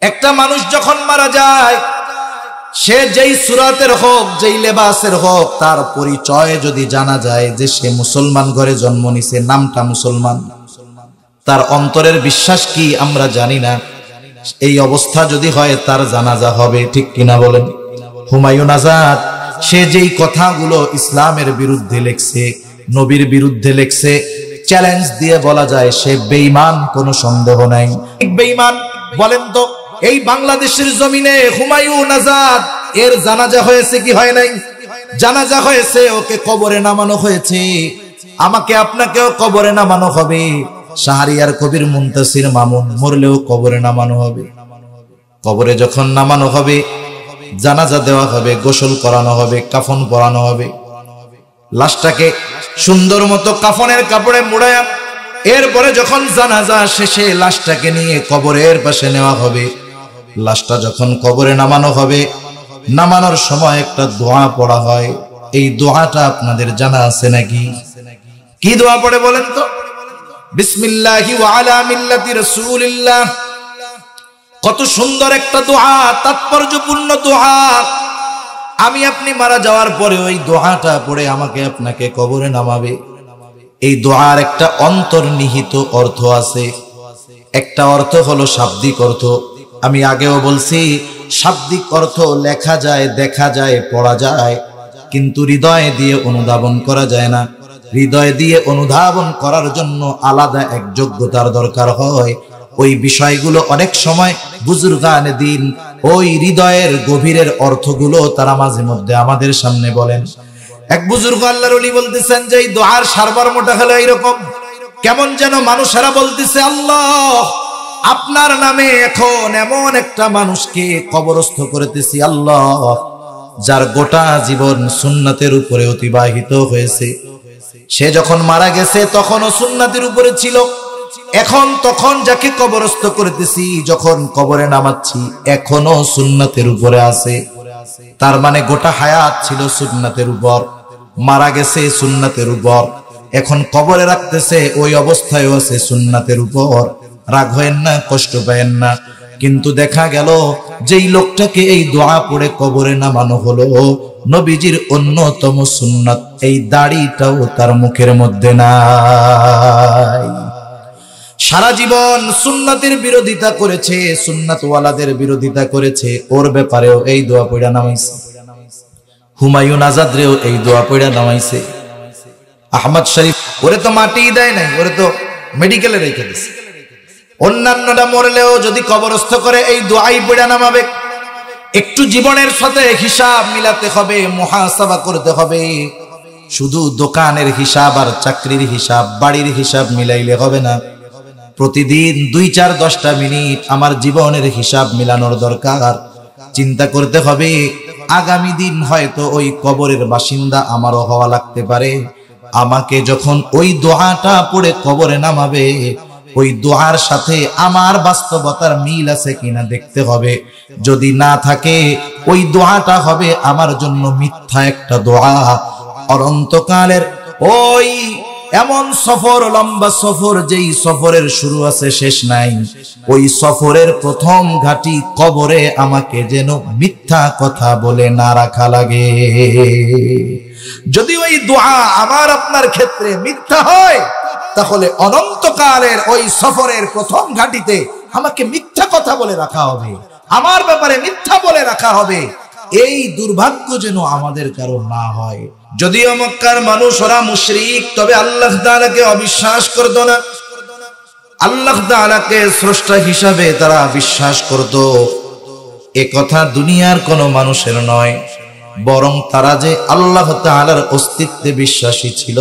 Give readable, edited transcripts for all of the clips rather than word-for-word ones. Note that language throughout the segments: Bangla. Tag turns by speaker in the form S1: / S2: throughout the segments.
S1: একটা মানুষ যখন মারা যায়, সে যেই সুরাতের হোক, যেই লেবাসের হোক, তার পরিচয় যদি জানা যায় যে সে মুসলমান ঘরে জন্ম নিছে, নামটা মুসলমান, তার অন্তরের বিশ্বাস কি আমরা জানি না। এই অবস্থা যদি হয় তার জানাজা হবে, ঠিক কিনা বলেন? হুমায়ুন আজাদ সে যেই কথাগুলো ইসলামের বিরুদ্ধে লেখছে, নবীর বিরুদ্ধে লেখছে, চ্যালেঞ্জ দিয়ে বলা যায় সে বেঈমান, কোনো সন্দেহ নাই। বেঈমান বলেন তো, এই বাংলাদেশের জমিনে হুমায়ুন আজাদ এর জানাজা হয়েছে কি হয় নাই? জানাজা হয়েছে, ওকে কবরে নামানো হয়েছে। আমাকে আপনাকেও কবরে নামানো হবে। শাহরিয়ার কবির মুনতাসির মামুন মরলেও কবরে নামানো হবে। কবরে যখন নামানো হবে, জানাজা দেওয়া হবে, গোসল করানো হবে, কাফন পরানো হবে, লাশটাকে সুন্দর মতো কাফনের কাপড়ে মুড়ায়া, এরপরে যখন জানাজা শেষে লাশটাকে নিয়ে কবরের পাশে নেওয়া হবে। লাশটা যখন কবরে নামানো হবে, নামানোর সময় একটা দোয়া পড়া হয়। এই দোয়াটা আপনাদের জানা আছে নাকি? কি দোয়া পড়ে বলেন তো? বিসমিল্লাহি ওয়া আলা মিল্লাতি রাসূলিল্লাহ। কত সুন্দর একটা দোয়া, তাৎপর্যপূর্ণ দোয়া। আমি আপনি মারা যাওয়ার পরে ওই দোয়াটা পড়ে আমাকে আপনাকে কবরে নামাবে। এই দোয়ার একটা অন্তর্নিহিত অর্থ আছে। একটা অর্থ হলো শাব্দিক অর্থ। আমি আগেও বলছি, শাব্দিক অর্থ লেখা যায়, দেখা যায়, পড়া যায়, কিন্তু হৃদয় দিয়ে অনুধাবন করা যায় না। হৃদয় দিয়ে অনুধাবন করার জন্য আলাদা এক যোগ্যতার দরকার হয়। ওই বিষয়গুলো অনেক সময় বুজুর্গানে দিন ওই হৃদয়ের গভীরের অর্থগুলো তারা মাঝে মধ্যে আমাদের সামনে বলেন। এক বুজুর্গ আল্লাহর ওলি বলতেছেন যে এই দোয়ার সারমর্মটা হলো এইরকম। কেমন যেন মানুষেরা বলতেছে, আল্লাহ আপনার নামে এখন এমন একটা মানুষকে কবরস্থ করতেছি আল্লাহ, যার গোটা জীবন সুন্নাতের উপরে অতিবাহিত হয়েছে। সে যখন মারা গেছে তখনও সুন্নাতের উপরে ছিল, এখন তখন যাকে কবরস্থ করতেছি, যখন কবরে নামাচ্ছি, এখনো সুন্নাতের উপরে আছে। তার মানে গোটা হায়াত ছিল সুন্নাতের উপর, মারা গেছে সুন্নাতের উপর, এখন কবরে রাখতেছে ওই অবস্থায় আছে সুন্নাতের উপর। রাগ হয়েন না, কষ্ট পায়েন না। কিন্তু দেখা গেল যেই লোকটাকে এই দোয়া পড়ে কবরে নামানো হলো, নবীজির অন্যতম সুন্নাত এই দাড়িটাও তার মুখের মধ্যে নাই। সারা জীবন সুন্নাতের বিরোধিতা করেছে, সুন্নাতওয়ালাদের বিরোধিতা করেছে, ওর ব্যাপারেও এই দোয়া পড়া নামাইছে। হুমায়ুন আজাদ রেও এই দোয়া পড়া নামাইছে। আহমদ শরীফ ওরে তো মাটি দেয় নাই, ওরে তো মেডিকেলে রেখে দিছে। অন্যান্যরা মরলেও যদি কবরস্থ করে এই দোয়াই পড়া নামাবে। একটু জীবনের সাথে হিসাব মিলাতে হবে, মুহাসাবা করতে হবে। শুধু দোকানের হিসাব আর চাকরির হিসাব, বাড়ির হিসাব মিলাইলে হবে না। প্রতিদিন 2-4-10টা মিনিট আমার জীবনের হিসাব মিলানোর দরকার। চিন্তা করতে হবে, আগামী দিন হয়তো ওই কবরের বাসিন্দা আমারও হওয়া লাগতে পারে। আমাকে যখন ওই দোয়াটা পড়ে কবরে নামাবে, ওই দোয়ার সাথে আমার বাস্তবতার মিল আছে কিনা দেখতে হবে। যদি না থাকে, ওই দোয়াটা হবে আমার জন্য মিথ্যা একটা দোয়া। অনন্তকালের ওই এমন সফর, লম্বা সফর, যেই সফরের শুরু আছে শেষ নাই, ওই সফরের প্রথম ঘাটি কবরে আমাকে যেন মিথ্যা কথা বলে না রাখা লাগে। যদি ওই দোয়া আমার আপনার ক্ষেত্রে মিথ্যা হয়, তাহলে অনন্তকালের ওই সফরের প্রথম ঘাটিতে আমাকে মিথ্যা কথা বলে রাখা হবে, আমার ব্যাপারে মিথ্যা বলে রাখা হবে। এই দুর্ভাগ্য যেন আমাদের কারো না হয়। যদিও মক্কার মানুষ ওরা মুশরিক, তবে আল্লাহ তাআলাকে অবিশ্বাস করত না। আল্লাহ তাআলাকে স্রষ্টা হিসাবে তারা বিশ্বাস করত। এ কথা দুনিয়ার কোনো মানুষের নয়, বরং তারা যে আল্লাহ তাআলার অস্তিত্বে বিশ্বাসী ছিল,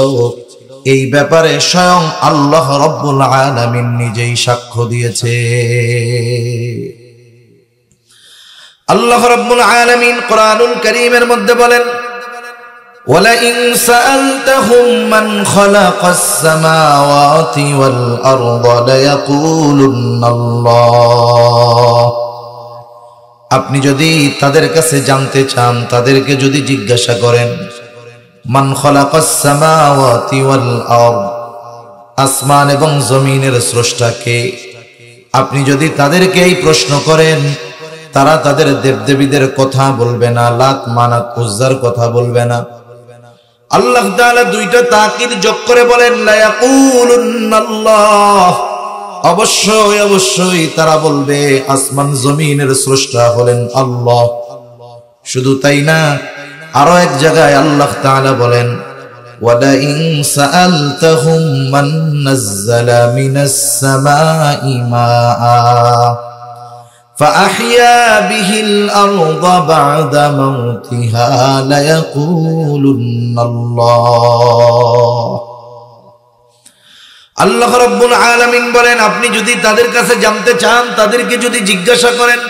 S1: এই ব্যাপারে স্বয়ং আল্লাহ রাব্বুল আলামিন নিজেই সাক্ষ্য দিয়েছে। আল্লাহ রাব্বুল আলামিন কোরআনুল কারীমের মধ্যে বলেন, ওয়ালাইন সাআলতাহুম মান খালাকাস সামাওয়াতি ওয়াল আরদা লায়াকুলুন্নাল্লাহ। আপনি যদি তাদের কাছে জানতে চান, তাদেরকে যদি জিজ্ঞাসা করেন, মান খালাকাস সামাওয়াতি ওয়াল আরদ, আসমান এবং জমিনের স্রষ্টা কে, আপনি যদি তাদেরকে এই প্রশ্ন করেন, তারা তাদের দেবদেবীদের কথা বলবে না, লাত মানাত উজ্জার কথা বলবে না। আল্লাহ তাআলা দুইটা তাকিদ যোগ করে বলেন, লা ইয়াকুলুন্নাল্লাহ, অবশ্যই অবশ্যই তারা বলবে আসমান জমিনের স্রষ্টা হলেন আল্লাহ। শুধু তাই না, আরো এক জায়গায় আল্লাহ তাআলা বলেন, ওয়ালা ইন সাআলতাহুম মান নাযালা মিনাস সামাই মাআ ফাআহইয়া বিহিল আরদা বা'দা মাউতিহা লায়াকুলুন্নাল্লাহ। আল্লাহ রাব্বুল আলামিন বলেন, আপনি যদি তাদের কাছে জানতে চান, তাদেরকে যদি জিজ্ঞাসা করেন,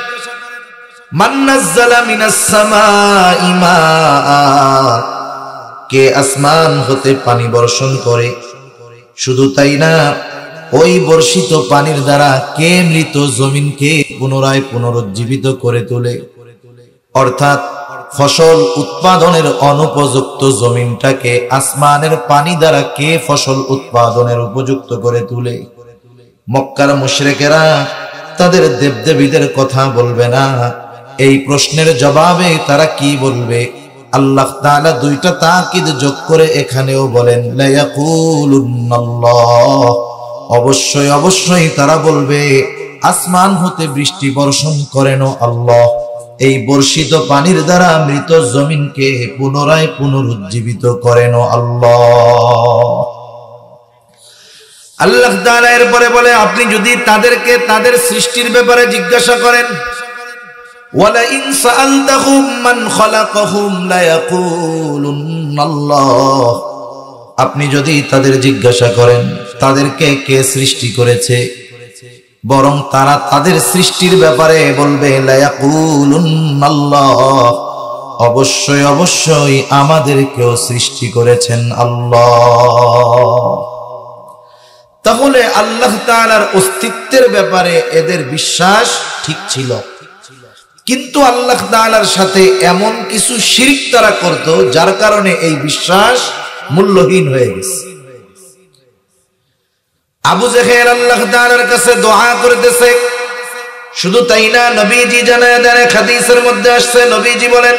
S1: মান নাযালা মিনাস সামাই মাআ, কে আসমান হতে পানি বর্ষণ করে। শুধু তাই না, ওই বর্ষিত পানির দ্বারা কে মৃত জমিনকে পুনরায় পুনরুজ্জীবিত করে তোলে। অর্থাৎ ফসল উৎপাদনের অনুপযুক্ত জমিনটাকে আসমানের পানি দ্বারা কে ফসল উৎপাদনের উপযুক্ত করে তোলে। মক্কার মুশরিকেরা তাদের দেবদেবীদের কথা বলবে না। এই প্রশ্নের জবাবে তারা কি বলবে? আল্লাহ তাআলা দুইটা তাকিদ যোগ করে এখানেও বলেন, লা ইয়াকুলুন্নাল্লাহ, অবশ্যই অবশ্যই তারা বলবে আসমান হতে বৃষ্টি বর্ষণ করেন আল্লাহ, এই বর্ষিত পানির দ্বারা মৃত জমিনকে পুনরায় পুনরুজ্জীবিত করেন আল্লাহ। আল্লাহ তাআলা এরপরে বলে, আপনি যদি তাদেরকে তাদের সৃষ্টির ব্যাপারে জিজ্ঞাসা করেন, ওয়ালা ইন সাআলতাহুম মান খালাকাহুম লা ইয়াকুলুন্নাল্লাহ, আপনি যদি তাদের জিজ্ঞাসা করেন তাদেরকে কে সৃষ্টি করেছে, বরং তারা তাদের সৃষ্টির ব্যাপারে বলবে লা ইয়াকুলুন্নাল্লাহ, অবশ্যই অবশ্যই আমাদেরকেও সৃষ্টি করেছেন আল্লাহ। তাহলে আল্লাহ তাআলার অস্তিত্বের ব্যাপারে এদের বিশ্বাস ঠিক ছিল, কিন্তু আল্লাহ তাআলার সাথে এমন কিছু শিরক তারা করত যার কারণে এই বিশ্বাস মূল্যহীন হয়ে গেছে। আবু জেহেল আল্লাহ তাআলার কাছে দোয়া করতেছে। শুধু তাই না, নবীজি জানায় দেন, হাদিসের মধ্যে আসছে, নবীজি বলেন,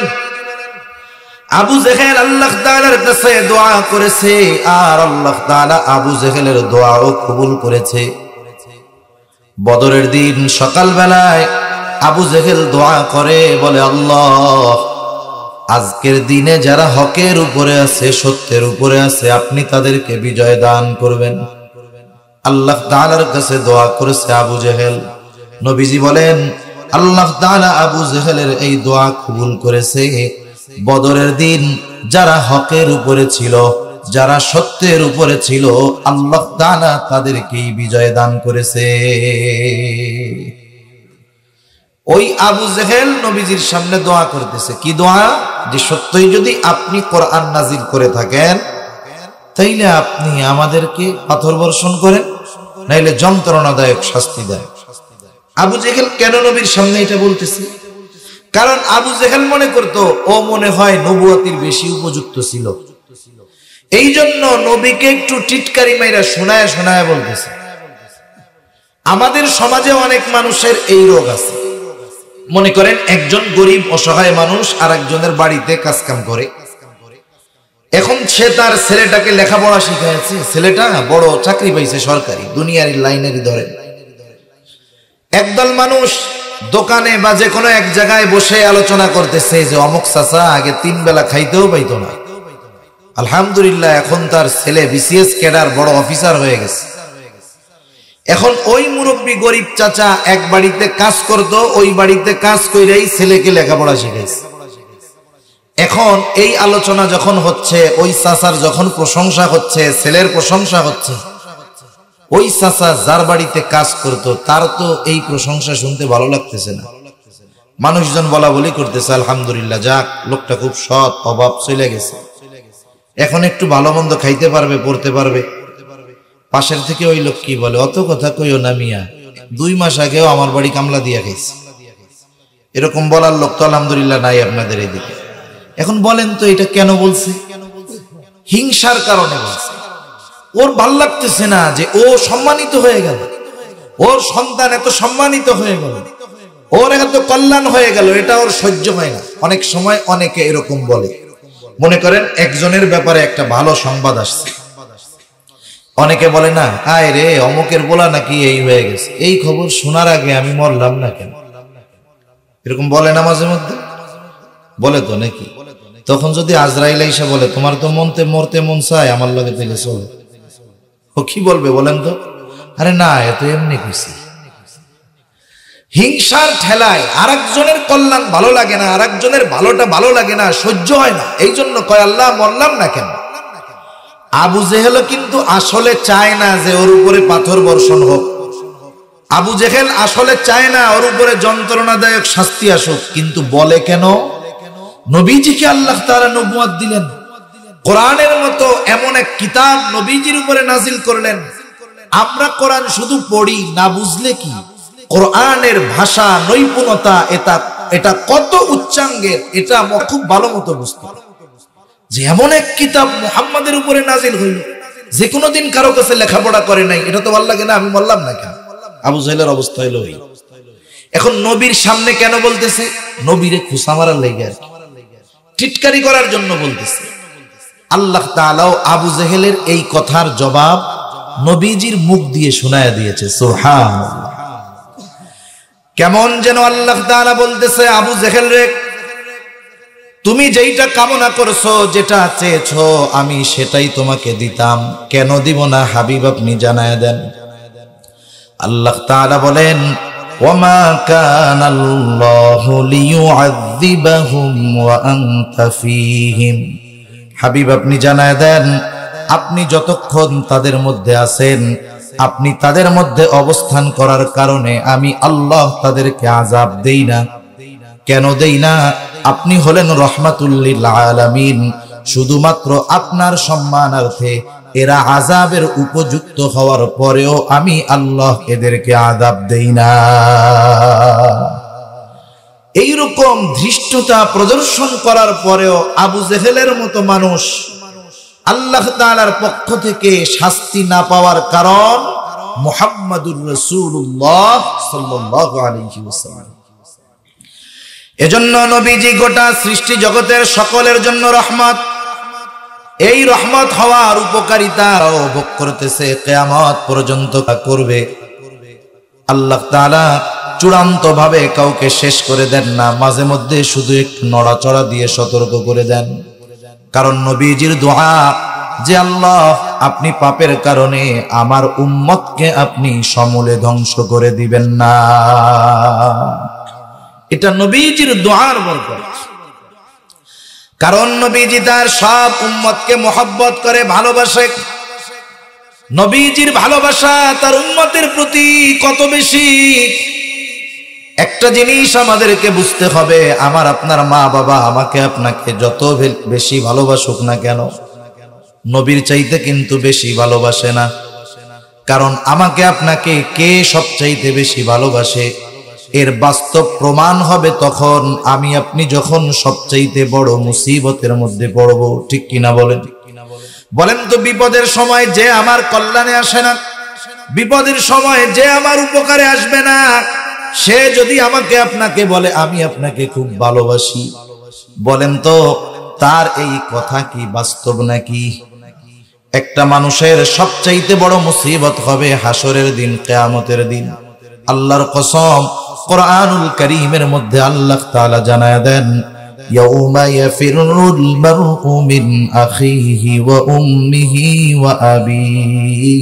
S1: আবু জেহেল আল্লাহ তাআলার কাছে দোয়া করেছে, আর আল্লাহ তাআলা আবু জেহেলের দোয়াও কবুল করেছে। বদরের দিন সকালবেলায় আবু জেহেল দোয়া করে, বলে, আল্লাহ, আজকের দিনে যারা হকের উপরে আছে, সত্যের উপরে আছে, আপনি তাদেরকে বিজয় দান করবেন। আল্লাহ তাআলার কাছে দোয়া করেছে আবু জেহেল। নবীজি বলেন, আল্লাহ তাআলা আবু জেহেলের এই দোয়া কবুল করেছে। বদরের দিন যারা হকের উপরে ছিল, যারা সত্যের উপরে ছিল, আল্লাহ তাআলা তাদেরকেই বিজয় দান করেছে। ওই আবু জেহেল নবীজির সামনে দোয়া করতেছে। কি দোয়া? যে সত্যই যদি আপনি কোরআন নাজিল করে থাকেন, তাইলে আপনি আমাদেরকে পাথর বর্ষণ করেন, নাইলে যন্ত্রণাদায়ক শাস্তি দেয়। আবু জেহেল কেন নবীর সামনে এটা বলতেছে? কারণ আবু জেহেল মনে করত ও মনে হয় নবুয়তির বেশি উপযুক্ত ছিল, এই জন্য নবীকে একটু টিটকারি মাইরা শোনায় শোনায় বলতেছে। আমাদের সমাজে অনেক মানুষের এই রোগ আছে। মনে করেন একজন গরিব অসহায় মানুষ আর একজনের বাড়িতে কাজকাম করে। এখন সে তার ছেলেটাকে লেখাপড়া শিখাইছে, ছেলেটা বড় চাকরি পাইছে সরকারি, দুনিয়ার লাইনেরই ধরেন। একদল মানুষ দোকানে বা যে কোনো এক জায়গায় বসে আলোচনা করতেছে যে অমুক চাচা আগে 3 বেলা খাইতেও পাইতো না, আলহামদুলিল্লাহ এখন তার ছেলে বিসিএস ক্যাডার বড় অফিসার হয়ে গেছে। এখন ওই মুরব্বী গরিব চাচা এক বাড়িতে কাজ করত, ওই বাড়িতে কাজ কইরাই ছেলেকে লেখাপড়া শিখাইছে। এখন এই আলোচনা যখন হচ্ছে, ওই চাচার যখন প্রশংসা হচ্ছে, ছেলের প্রশংসা হচ্ছে, ওই চাচা যার বাড়িতে কাজ করত তার তো এই প্রশংসা শুনতে ভালো লাগতেছে না। মানুষজন বলা বলি করতেছে, আলহামদুলিল্লাহ, যাক লোকটা খুব সৎ, অভাব চলে গেছে, এখন একটু ভালো মন্দ খাইতে পারবে, পড়তে পারবে। পাশের থেকে ওই লোক কি বলে, অত কথা কইও না মিয়া, 2 মাস আগেও আমার বাড়ি কামলা দিয়া খাইছে। এরকম বলার লোক তো আলহামদুলিল্লাহ নাই আপনাদের এদিকে। এখন বলেন তো এটা কেন বলছে? হিংসার কারণে বলছে। ওর ভাল লাগতেছে না যে ও সম্মানিত হয়ে গেল, ওর সন্তান এত সম্মানিত হয়ে গেল, ওর এত কল্যাণ হয়ে গেল, এটা ওর সহ্য হয় না। অনেক সময় অনেকে এরকম বলে, মনে করেন একজনের ব্যাপারে একটা ভালো সংবাদ আসছে, অনেকে বলে না, আয় রে অমুকের বলা নাকি এই হয়ে গেছে, এই খবর শোনার আগে আমি মরলাম না কেন, এরকম বলে না মাঝে মধ্যে, বলে তো নাকি? তখন যদি আজরাইল এসে বলে তোমার তো মরতে মন চায়, আমার লগে থেকে চলে, ও কি বলবে বলেন তো? আরে না, এত এমনি খুশি। হিংসার ঠেলায় আরেকজনের কল্যাণ ভালো লাগে না, আরেকজনের ভালোটা ভালো লাগে না, সহ্য হয় না, এই জন্য কয় আল্লাহ মরলাম না কেন। আবু জেহেল কিন্তু আসলে চায় না যে ওর উপরে পাথর বর্ষণ হোক, আবু জেহেল আসলে চায় না ওর উপরে যন্ত্রণাদায়ক শাস্তি আসুক, কিন্তু বলে কেন? নবীজিকে আল্লাহ তাআলা নবুয়ত দিলেন, কোরআনের মতো এমন এক কিতাব নবীজির উপরে নাজিল করলেন। আমরা কোরআন শুধু পড়ি, না বুঝলে কি কোরআনের ভাষা নৈপুণ্যতা এটা কত উচ্চাঙ্গের, এটা খুব ভালো মতো বুঝতে হবে যে এমন এক কিতাব মুহাম্মাদের উপরে নাজিল হইল, যে কোনোদিন কারো কাছে লেখাপড়া করে নাই, এটা তো ভালো লাগে না, আমি বললাম না কেন। আবু জাহেলের অবস্থা হইল এই। এখন নবীর সামনে কেন বলতেছে? নবীরে খুশা মারার লেগে, টিটকারি করার জন্য বলতেছে। আল্লাহ তাআলাও আবু জেহেলের এই কথার জবাব নবীজির মুখ দিয়ে শোনায়া দিয়েছে। সুবহানাল্লাহ। কেমন যেন আল্লাহ তাআলা বলতেছে, আবু জেহেল রে, তুমি যেইটা কামনা করছো, যেটা চেয়েছো, আমি সেটাই তোমাকে দিতাম, কেন দিব না হাবিব আপনি জানায়া দেন। আল্লাহ তাআলা বলেন, ওয়ামা কানাল্লাহু লিয়ুআযযিবাহুম ওয়া আনতা ফীহিম। হাবিব আপনি জানায়া দেন, আপনি যতক্ষণ তাদের মধ্যে আছেন, আপনি তাদের মধ্যে অবস্থান করার কারণে আমি আল্লাহ তাদেরকে আযাব দেই না। কেন দেই না? আপনি হলেন রহমাতুল লিল আলামিন, শুধুমাত্র আপনার সম্মানার্থে এরা আযাবের উপযুক্ত হওয়ার পরেও আমি আল্লাহ এদেরকে আযাব দেই না। এইরকম ধৃষ্টতা প্রদর্শন করার পরেও আবু জেহেলের মতো মানুষ আল্লাহ তাআলার পক্ষ থেকে শাস্তি না পাওয়ার কারণ মুহাম্মাদুর রাসূলুল্লাহ সাল্লাল্লাহু আলাইহি ওয়াসাল্লাম। এজন্য নবীজি গোটা সৃষ্টি জগতের সকলের জন্য রহমত। এই রহমত হওয়ার উপকারিতা ভোগ করতেছে, কিয়ামত পর্যন্ত করবে। আল্লাহ তাআলা চূড়ান্ত ভাবে কাউকে শেষ করে দেন না, মাঝে মধ্যে শুধু একটু নড়াচড়া দিয়ে সতর্ক করে দেন। কারণ নবীজির দোয়া যে আল্লাহ আপনি পাপের কারণে আমার উম্মতকে আপনি সমূলে ধ্বংস করে দিবেন না, এটা নবীজির দোয়ার বরকত। কারণ নবীজি তার সব উম্মতকে মহব্বত করে, ভালোবাসে। নবীজির ভালোবাসা তার উম্মতের প্রতি কত বেশি, একটা জিনিস আমাদেরকে বুঝতে হবে, আমার আপনার মা বাবা আমাকে আপনাকে যত বেশি ভালোবাসুক না কেন, নবীর চাইতে কিন্তু বেশি ভালোবাসে না। কারণ আমাকে আপনাকে কে সবচাইতে বেশি ভালোবাসে এর বাস্তব প্রমাণ হবে তখন আমি আপনি যখন সবচাইতে বড় মুসিবতের মধ্যে পড়ব। ঠিক কিনা বলেন? বলেন তো, বিপদের সময় যে আমার কল্যাণে আসে না, বিপদের সময় যে আমার উপকারে আসবে না, সে যদি আমাকে আপনাকে বলে আমি আপনাকে খুব ভালোবাসি, বলেন তো তার এই কথা কি বাস্তব নাকি? একটা মানুষের সবচাইতে বড় মুসিবত হবে হাসরের দিন, কিয়ামতের দিন। আল্লাহর কসম, কোরআনুল কারীমের মধ্যে আল্লাহ তাআলা জানায় দেন, ইয়াউমা ইয়াফিরুল মারউ মিন আখিহি ওয়া উম্মিহি ওয়া আবিহি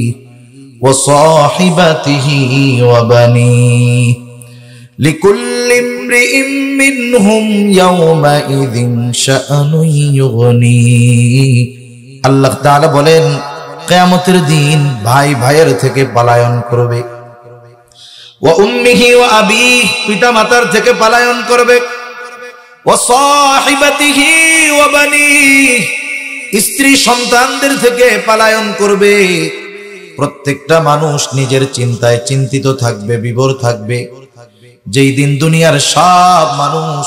S1: ওয়া সাহিবাতিহি ওয়া বানিহি লিকুল্লি ইমরিইম মিনহুম ইয়াউমাইযিন শাআনুন ইউগনি। আল্লাহ তাআলা বলেন, কিয়ামতের দিন ভাই ভাইয়ের থেকে পলায়ন করবে, ওয়া উম্মিহি ওয়া আবিহি, পিতা মাতার থেকে পলায়ন করবে, ওয়া সাহিবাতিহি ওয়া বানিহি, স্ত্রী সন্তানদের থেকে পলায়ন করবে। প্রত্যেকটা মানুষ নিজের চিন্তায় চিন্তিত থাকবে, বিভোর থাকবে। যেই দিন দুনিয়ার সব মানুষ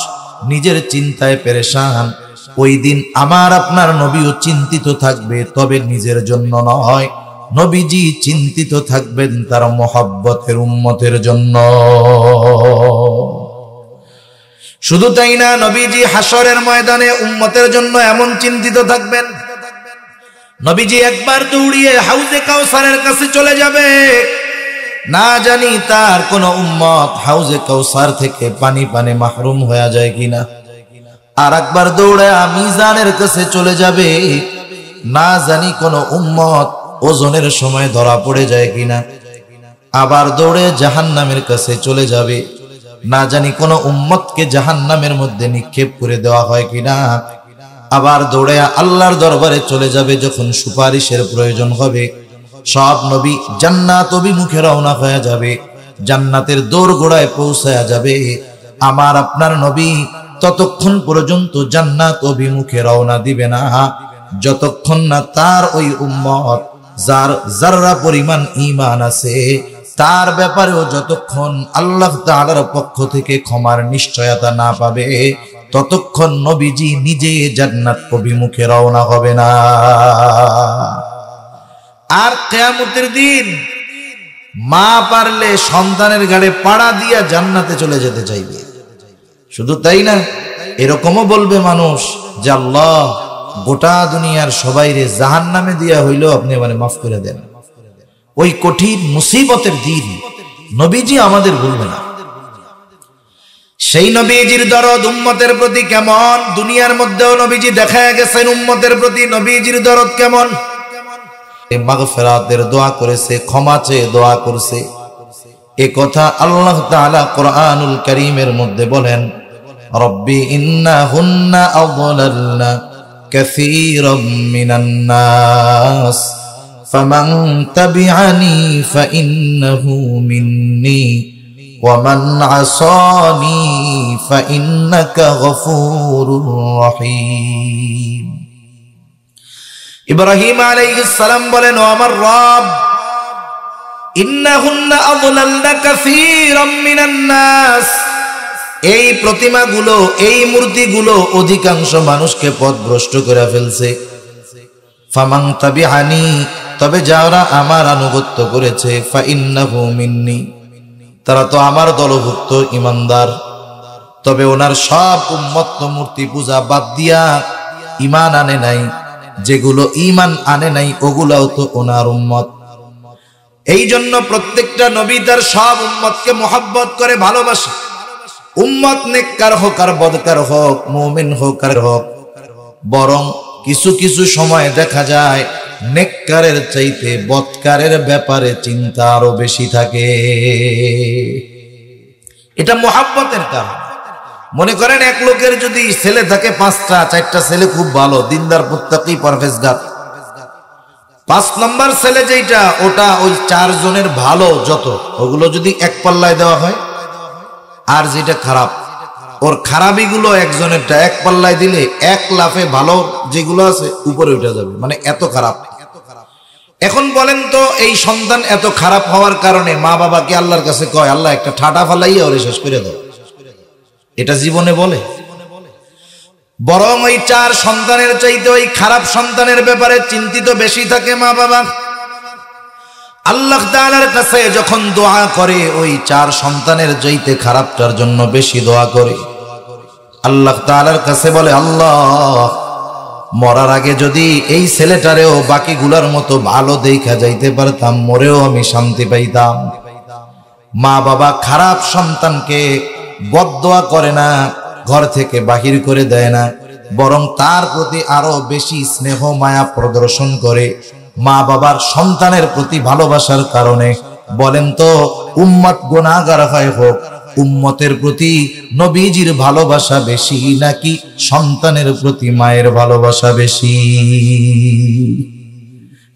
S1: নিজের চিন্তায় পেরেশান, ওই দিন আমার আপনার নবীও চিন্তিত থাকবে, তবে নিজের জন্য নয়, নবীজি চিন্তিত থাকবেন তার মহব্বতের উম্মতের জন্য। শুধু তাই না, নবীজি হাসরের ময়দানে উম্মতের জন্য এমন চিন্তিত থাকবেন, নবীজি একবার দৌড়িয়ে হাউজে কাউসারের কাছে চলে যাবে, না জানি তার কোন উম্মত হাউজে কাউসার থেকে পানি পানে মাহরুম হয়ে যায় কিনা। আর একবার দৌড়ে মিজানের কাছে চলে যাবে, না জানি কোন উম্মত ওজনের সময় ধরা পড়ে যায় কিনা। আবার দৌড়ে জাহান্নামের কাছে চলে যাবে, না জানি কোন উম্মতকে জাহান্নামের মধ্যে নিক্ষেপ করে দেওয়া হয় কিনা। আবার দৌড়ে আল্লাহর দরবারে চলে যাবে, যখন সুপারিশের প্রয়োজন হবে সব নবী জান্নাত অভিমুখে রওনা হয়ে যাবে, জান্নাতের দোরগোড়ায় পৌঁছায়া যাবে। আমার আপনার নবী ততক্ষণ পর্যন্ত জান্নাত অভিমুখে রওনা দিবে না যতক্ষণ না তার ওই উম্মত যার যাররা পরিমাণ ঈমান আছে তার ব্যাপারেও যতক্ষণ আল্লাহ তাআলার পক্ষ থেকে ক্ষমার নিশ্চয়তা না পাবে ততক্ষণ নবীজি নিজে জান্নাত অভিমুখে রওনা হবে না। আর কিয়ামতের দিন মা পারলে সন্তানের গাড়ে পাড়া দিয়া জান্নাতে চলে যেতে চাইবে। শুধু তাই না, এরকমও বলবে মানুষ যে আল্লাহ গোটা দুনিয়ার সবাইরে জাহান্নামে দিয়া হইলেও আপনি মানে মাফ করে দেন। ওই কঠিন মুসিবতের দিন নবীজি আমাদের ভুলবে না। সেই নবীজির দরদ উম্মতের প্রতি কেমন, দুনিয়ার মধ্যেও নবীজি দেখায় গেছেন উম্মতের প্রতি নবীজির দরদ কেমন। মাগফিরাতের দোয়া করেছে, ক্ষমা চেয়ে দোয়া করছে। এ কথা আল্লাহ তাআলা কোরআনুল কারীমের মধ্যে বলেন, রব্বি ইন্নাহুন্না আযলালনা কাসীরাম মিনান নাস ফামান তাবিআনি ফাইন্নাহু মিন্নি ওয়া মান আসানি ফাইন্নাকা গফুরুর রহিম। ইব্রাহিম আলাইহিস সালাম বলেন, ও আমার রব, ইন্নাহুন্না আযলালনা কাসীরাম মিনান নাস, এই প্রতিমাগুলো এই মূর্তিগুলো অধিকাংশ মানুষকে পথভ্রষ্ট করে ফেলছে। ফামান তাবিআনি, তবে যারা আমার আনুগত্য করেছে, ফাইন্নাহু মিন্নি, তারা তো আমার দলভুক্ত ঈমানদার। তবে ওনার সব উম্মত মূর্তি পূজা বাদ দিয়া ঈমান আনে নাই, যেগুলো ঈমান আনে নাই ওগুলাও তো ওনার উম্মত। এই জন্য প্রত্যেকটা নবী তার সব উম্মতকে মহব্বত করে ভালোবাসে। উম্মত নেককার হোক আর বদকার হোক, মুমিন হোক আর হোক, বরং কিছু কিছু সময় দেখা যায় নেককারের চাইতে বদকারের ব্যাপারে চিন্তা আরো বেশি থাকে। এটা মহব্বতের কারণ। মনে করেন এক লোকের যদি ছেলে থাকে 5টা, 4টা ছেলে খুব ভালো, দিনদার, মুত্তাকি, পরহেজগার। 5 নম্বর ছেলে যেটা, ওটা ওই 4 জনের ভালো যত, ওগুলো যদি এক পাল্লায় দেওয়া হয়, আর যেটা খারাপ ওর খারাপিগুলো একজনেরটা এক পাল্লায় দিলে এক লাফে ভালো যেগুলো আছে উপরে উঠে যাবে, মানে এত খারাপ। এখন বলেন তো, এই সন্তান এত খারাপ হওয়ার কারণে মা বাবাকে আল্লাহর কাছে কয়, আল্লাহ একটা ঠাটা ফালাইয়া ওরে শেষ করে দাও, এটা জীবনে বলে? বরং ওই 4 সন্তানের চাইতে ওই খারাপ সন্তানের ব্যাপারে চিন্তিত বেশি থাকে মা বাবা। আল্লাহ তাআলার কাছে যখন দোয়া করে ওই 4 সন্তানের চাইতে খারাপটার জন্য বেশি দোয়া করে। আল্লাহ তাআলার কাছে বলে, আল্লাহ মরার আগে যদি এই ছেলেটারেও বাকিগুলোর মতো ভালো দেখা যাইতে পারতাম, মরেও আমি শান্তি পাইতাম। মা বাবা খারাপ সন্তানকে বদদোয়া করে না, ঘর থেকে বাহির করে দেয় না, বরং তার প্রতি আরো বেশি স্নেহ মায়া প্রদর্শন করে। মা বাবার সন্তানের প্রতি ভালোবাসার কারণে বলেন তো, উম্মত গুনাহগার হয় হোক, উম্মতের প্রতি নবীজির ভালোবাসা বেশি নাকি সন্তানের প্রতি মায়ের ভালোবাসা বেশি?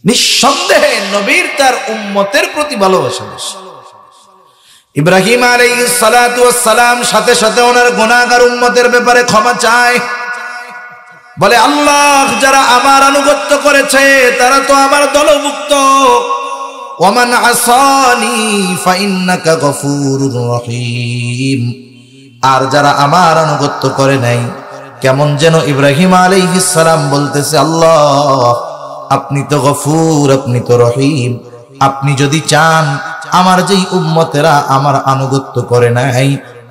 S1: নিঃসন্দেহে নবীর তার উম্মতের প্রতি ভালোবাসা বেশি। ইব্রাহিম আলাইহিস সালাতু ওয়াস সালাম সাথে সাথে ওনার গুনাহগার উম্মতের ব্যাপারে ক্ষমা চায়, বলে, আল্লাহ যারা আমার আনুগত্য করেছে তারা তো আমার দলভুক্ত, ওয়ামান আসানি ফাইন্নাকা গফুরুর রহিম, আর যারা আমার আনুগত্য করে নাই, কেমন যেন ইব্রাহিম আলাইহিস সালাম বলতেছে, আল্লাহ আপনি তো গফুর, আপনি তো রহিম। আপনি যদি চান, আমার যেই উম্মতেরা আমার আনুগত্য করে নাই,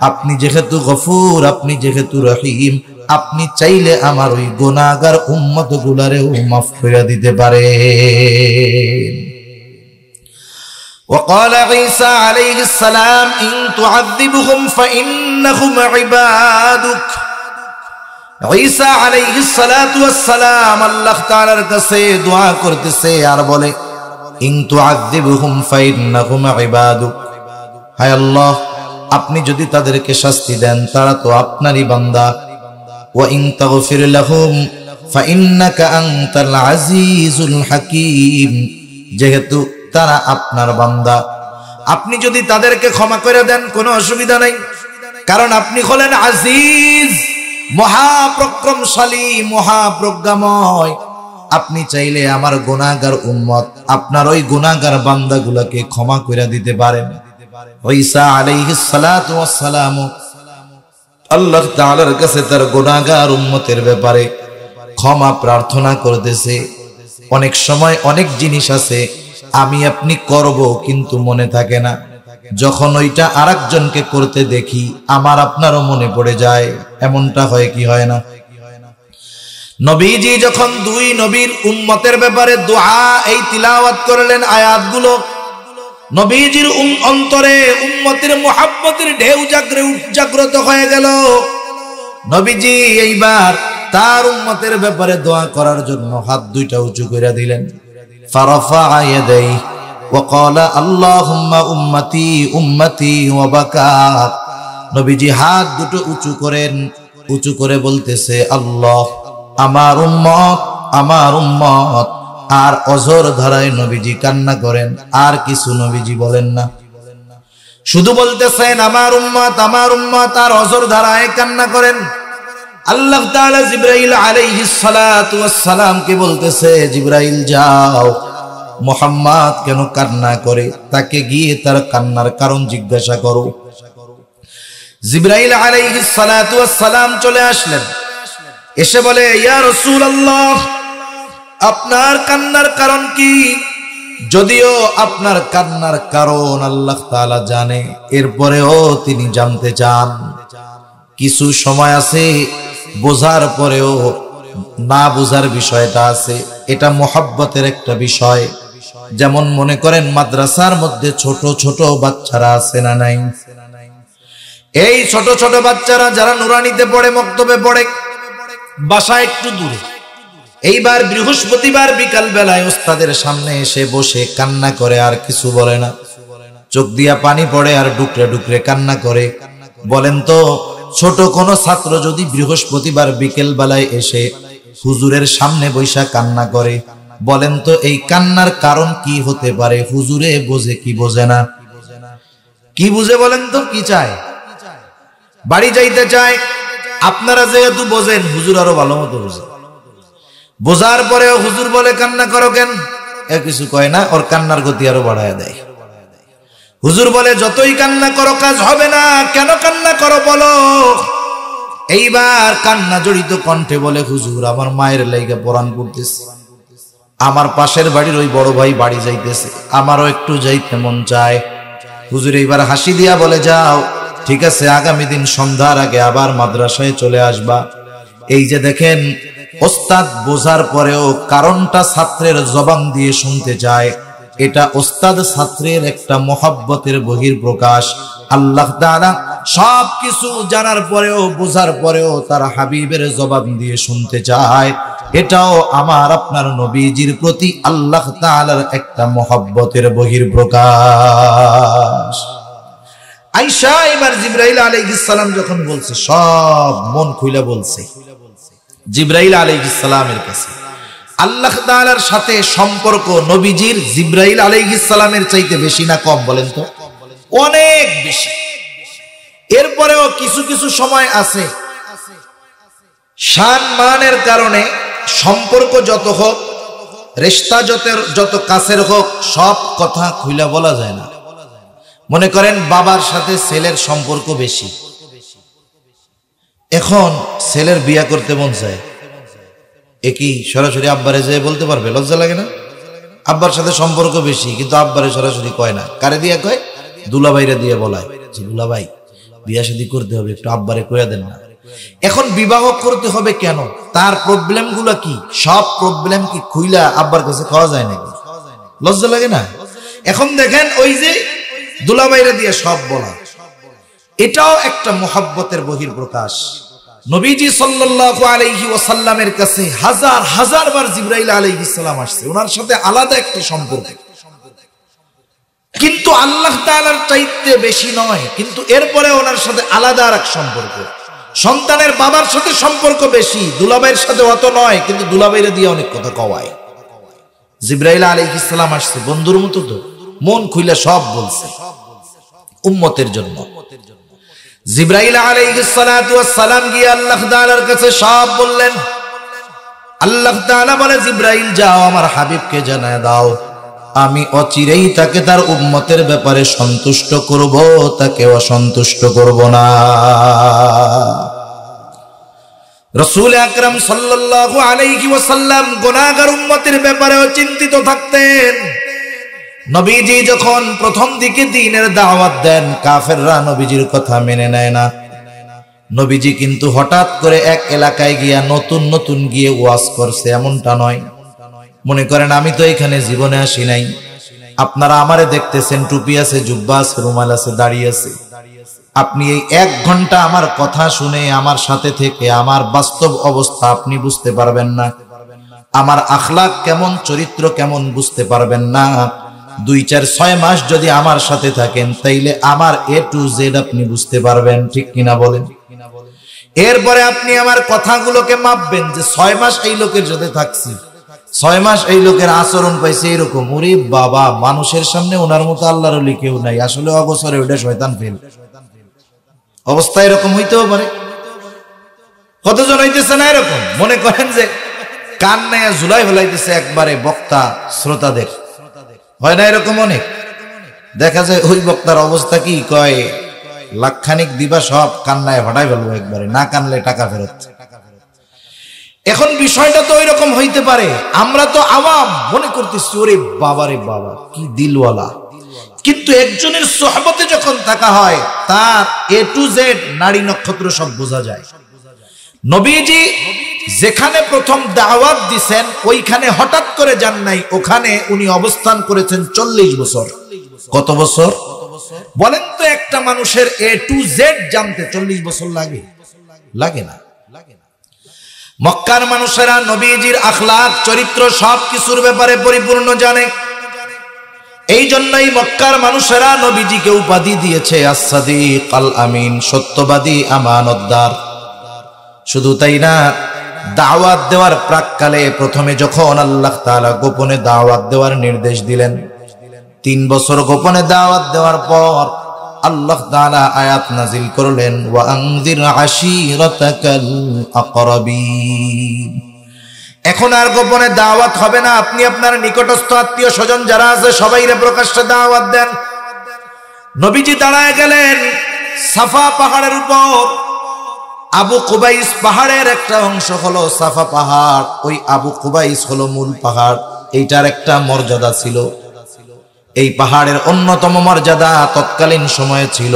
S1: আপনি যেহেতু গফুর, আপনি যেহেতু রহিম, আপনি চাইলে আমার ওই গুনাহগার উম্মত গুলারেও মাফ করে দিতে পারেন। وقال عيسى عليه السلام إن تعذبهم فإنهم عبادك। ঈসা আলাইহিস সালাতু ওয়াস সালাম আল্লাহ তাআলার কাছে দোয়া করতেছে আর বলে, ইন তুআযিবহুম ফাইন্নাহুম ইবাদুক। হায় আল্লাহ, আপনি যদি তাদেরকে শাস্তি দেন তারা তো আপনারই বান্দা। ওয়া ইন তাগফির লাহুম ফাইন্নাকা আনতাল আজিজুল হাকীম। যেহেতু তারা আপনার বান্দা, আপনি যদি তাদেরকে ক্ষমা করে দেন কোনো অসুবিধা নাই, কারণ আপনি হলেন আজিজ, মহাপ্রক্রমশালী, মহাপ্রজ্ঞাময়। আপনি চাইলে আমার গুনাহগার উম্মত, আপনার ওই গুনাহগার বান্দাগুলোকে ক্ষমা করে দিতে পারেন। ঈসা আলাইহিস সালাতু ওয়াস সালাম আল্লাহ তাআলার কাছে তার গুনাহগার উম্মতের ব্যাপারে ক্ষমা প্রার্থনা করতেছে। অনেক সময় অনেক জিনিস আছে আমি আপনি করব কিন্তু মনে থাকে না, যখন ওইটা আরেকজনকে করতে দেখি আমার আপনারও মনে পড়ে যায়। এমনটা হয় কি হয় না? নবীজি যখন দুই নবীর উম্মতের ব্যাপারে দোয়া এই তিলাওয়াত করলেন আয়াতগুলো, নবীজির অন্তরে উম্মতের মুহাব্বতের ঢেউ জাগ্রত হয়ে গেল। নবীজি এইবার তার উম্মতের ব্যাপারে দোয়া করার জন্য হাত দুইটা উঁচু করে দিলেন। ফারাফা ইয়াদাই وقال اللهم উম্মতি উম্মতি ওয়াবাকা। নবীজি হাত দুটো উঁচু করেন, উঁচু করে বলতেছে আল্লাহ আমার উম্মত, আমার উম্মত। আর অঝর ধারায় নবীজি কান্না করেন, আর কিছু নবীজি বলেন না, শুধু বলতেছেন আমার উম্মত, আমার উম্মত, আর অঝর ধারায় কান্না করেন। আল্লাহ তাআলা জিবরাইল আলাইহিস সালাতু ওয়াস সালামকে বলতেছে, জিবরাইল যাও, মুহাম্মদ কেন কান্না করে তাকে গিয়ে তার কান্নার কারণ জিজ্ঞাসা করো। জিবরাইল আলাইহিস সালাতু ওয়াস সালাম চলে আসলেন, এসে বলে ইয়া রাসূলুল্লাহ, আপনার কান্নার কারণ কি? যদিও আপনার কান্নার কারণ আল্লাহ তাআলা জানে, এরপরেও তিনি জানতে চান। কিছু সময় আছে বোঝার পরেও না বোঝার বিষয়টা আছে, এটা মুহাব্বতের একটা বিষয়। যেমন মনে করেন মাদ্রাসার মধ্যে ছোট ছোট বাচ্চারা আছে না নাই? এই ছোট ছোট বাচ্চারা যারা নুরানিতে পড়ে, মক্তবে পড়ে, বাসা একটু দূরে, এইবার বৃহস্পতিবার বিকাল বেলায় ওস্তাদের সামনে এসে বসে কান্না করে, আর কিছু বলে না, চোখ দিয়া পানি পড়ে আর ডুকরে ডুকরে কান্না করে। বলেন তো, ছোট কোন ছাত্র যদি বৃহস্পতিবার বিকেল বেলায় এসে হুজুরের সামনে বৈশা কান্না করে, বলেন তো এই কান্নার কারণ কি হতে পারে? হুজুরে বোঝে কি বোঝে না? কি বুঝে বলেন তো? কি চায়? বাড়ি যাইতে চায়। আপনারা যেহেতু বোঝেন, হুজুর আরো ভালো মতো বোঝে। বোঝার পরেও হুজুর বলে কান্না করো কেন? এ কিছু কয় না, ওর কান্নার গতি আরো বাড়ায় দেয়। হুজুর বলে যতই কান্না করো কাজ হবে না, কেন কান্না করো বলো? এইবার কান্না জড়িত কণ্ঠে বলে, হুজুর আমার মায়ের লাইগা পরাণ পড়তেছে, আমার পাশের বাড়ির ওই বড় ভাই বাড়ি যাইতেছে, আমারও একটু যাইতে মন চায়। হুজুর এইবার হাসি দিয়া বলে, যাও, ঠিক আছে, আগামী দিন সন্ধ্যার আগে আবার মাদ্রাসায় চলে আসবা। এই যে দেখেন, ওস্তাদ বোঝার পরেও কারণটা ছাত্রের জবান দিয়ে শুনতে চায়, এটা ওস্তাদ ছাত্রের একটা মহব্বতের বহির্প্রকাশ। আল্লাহ তাআলা সবকিছু জানার পরেও, বোঝার পরেও তার হাবিবের জবান দিয়ে শুনতে চায়, এটাও আমার আপনার নবীজির প্রতি আল্লাহ তাআলার একটা মহব্বতের বহির্প্রকাশ। আয়েশা এবার জিবরাইল আলাইহিস সালাম যখন বলছে, সব মন খুলে বলছে। জিবরাইল আলাইহিস সালামের কাছে আল্লাহ তাআলার সাথে সম্পর্ক নবীজির জিবরাইল আলাইহিস সালামের চাইতে বেশি না কম? বলেন তো, অনেক বেশি। এরপরেও কিছু কিছু সময় আছে শান মানের কারণে সম্পর্ক যত হোক, রিশতা যত কাছের হোক, সব কথা খুলে বলা যায় না। মনে করেন বাবার সাথে ছেলের সম্পর্ক বেশি, এখন ছেলের বিয়ে করতে মন চায়, একই সরাসরি আব্বারে যেয়ে বলতে পারবে? লজ্জা লাগে না? আব্বার সাথে সম্পর্ক বেশি, কিন্তু আব্বারে সরাসরি কয় না। কারে দিয়া কয়? দুলাভাইরে দিয়ে বলায় যে দুলাভাই বিয়া শাদী করতে হবে, একটু আব্বারে কইয়া দেন না। এখন বিবাহ করতে হবে কেন? তার প্রবলেম গুলা কি? সব প্রবলেম কি খুইলা আব্বার কাছে খাওয়া যায় নাকি? লজ্জা লাগে না? এখন দেখেন ওই যে দুলাভাইরে দিয়ে সব বলা, এটাও একটা মোহাব্বতের বহির্প্রকাশ। নবীজি সাল্লাল্লাহু আলাইহি ওয়াসাল্লামের কাছে হাজার হাজার বার জিবরাইল আলাইহিস সালাম আসছে, ওনার সাথে আলাদা একটা সম্পর্ক, কিন্তু আল্লাহ তাআলার চাইতে বেশি নয়, কিন্তু এরপরে ওনার সাথে আলাদা আর এক সম্পর্ক। সন্তানের বাবার সাথে সম্পর্ক বেশি, দুলাভাইয়ের সাথে অত নয়, কিন্তু দুলাভাইরে দিয়ে অনেক কথা কওয়ায়। জিবরাইল আলাইহিস সালাম আসছে বন্ধুর মতো, তো মন খুলে সব বলছে উম্মতের জন্য। জিবরাইল আলাইহিস সালাতু ওয়াস সালাম গিয়ে আল্লাহ তাআলার কাছে সব বললেন। আল্লাহ তাআলা বলে, জিবরাইল যাও আমার হাবিবকে জানায় দাও, আমি অচিরেই তাকে তার উম্মতের ব্যাপারে সন্তুষ্ট করব, তাকে অসন্তুষ্ট করব না। রাসূল আকরাম সাল্লাল্লাহু আলাইহি ওয়াসাল্লাম গুনাহগার উম্মতের ব্যাপারেও চিন্তিত থাকতেন। নবীজি যখন প্রথম দিকে দ্বীনের দাওয়াত দেন, কাফেররা নবীজির কথা মেনে নেয় না। নবীজি কিন্তু হঠাৎ করে এক এলাকায় গিয়া নতুন নতুন গিয়ে ওয়াজ করছে এমনটা নয়। মনে করেন আমি তো এখানে জীবনে আসি নাই, আপনারা আমারে দেখতেছেন, টুপি আছে, জুব্বা আছে, রুমাল আছে, দাড়ি আছে। আপনি এই 1 ঘন্টা আমার কথা শুনে আমার সাথে থেকে আমার বাস্তব অবস্থা আপনি বুঝতে পারবেন না, আমার আখলাক কেমন, চরিত্র কেমন বুঝতে পারবেন না। 2, 4, 6 মাস যদি আমার সাথে থাকেন, তাইলে আমার A to Z আপনি বুঝতে পারবেন, ঠিক কিনা বলেন? এরপরে আপনি আমার কথাগুলোকে মাপবেন যে 6 মাস এই লোকের সাথে থাকছি, 6 মাস এই লোকের আচরণ পাইছে এরকম, ওরে বাবা, মানুষের সামনে ওনার মতো আল্লাহর ওলি কেউ নাই, আসলে অবসরে ওটা শয়তান ফেল। অবস্থা এরকম হইতেও পারে। কতজন হইতেছে না এরকম? মনে করেন যে কান নাইয়া ঝুলাই ফেলাইতেছে একবারে বক্তা শ্রোতাদের, হয় না এরকম? অনেক দেখা যায় ওই বক্তার অবস্থা কি, কয় লাখখানিক দিবা সব কান্নায় হটাই ফেলবো একবারে, না কানলে টাকা ফেরত। এখন বিষয়টা তো ওইরকম হইতে পারে। আমরা তো আওয়াম মনে করতেছি ওরে বাবা রে বাবা কি দিলওয়ালা, কিন্তু একজনের সোহবতে যখন থাকা হয় তার A to Z নারী নক্ষত্র সব বোঝা যায়। নবীজি যেখানে প্রথম দাওয়াত দিছেন ওইখানে হঠাৎ করে যান নাই, ওখানে উনি অবস্থান করেছেন 40 বছর। কত বছর বলেন তো? একটা মানুষের A to Z জানতে 40 বছর লাগে? লাগে না। মক্কার মানুষেরা নবীজির আখলাক, চরিত্র সবকিছুর ব্যাপারে পরিপূর্ণ জানে। এই জন্যই মক্কার মানুষেরা নবীজিকে উপাধি দিয়েছে as-সাদিক আল-আমিন, সত্যবাদী, আমানতদার। শুধু তাই না, দাওয়াত দেওয়ার প্রাককালে প্রথমে যখন আল্লাহ তাআলা গোপনে দাওয়াত দেওয়ার নির্দেশ দিলেন, 3 বছর গোপনে দাওয়াত দেওয়ার পর আল্লাহ তাআলা আয়াত নাজিল করলেন, ওয়া আনজির আশীরাতাকাল আকরাবিন। এখন আর গোপনে দাওয়াত হবে না, আপনি আপনার নিকটস্থ আত্মীয় স্বজন যারা আছে সবাইরে প্রকাশ্যে দাওয়াত দেন। নবীজি দাঁড়ায় গেলেন সাফা পাহাড়ের উপর। আবু কুবাইস পাহাড়ের একটা অংশ হলো সাফা পাহাড়, ওই আবু কুবাইস হলো মূল পাহাড়। এইটার একটা মর্যাদা ছিল। এই পাহাড়ের অন্যতম মর্যাদা তৎকালীন সময়ে ছিল,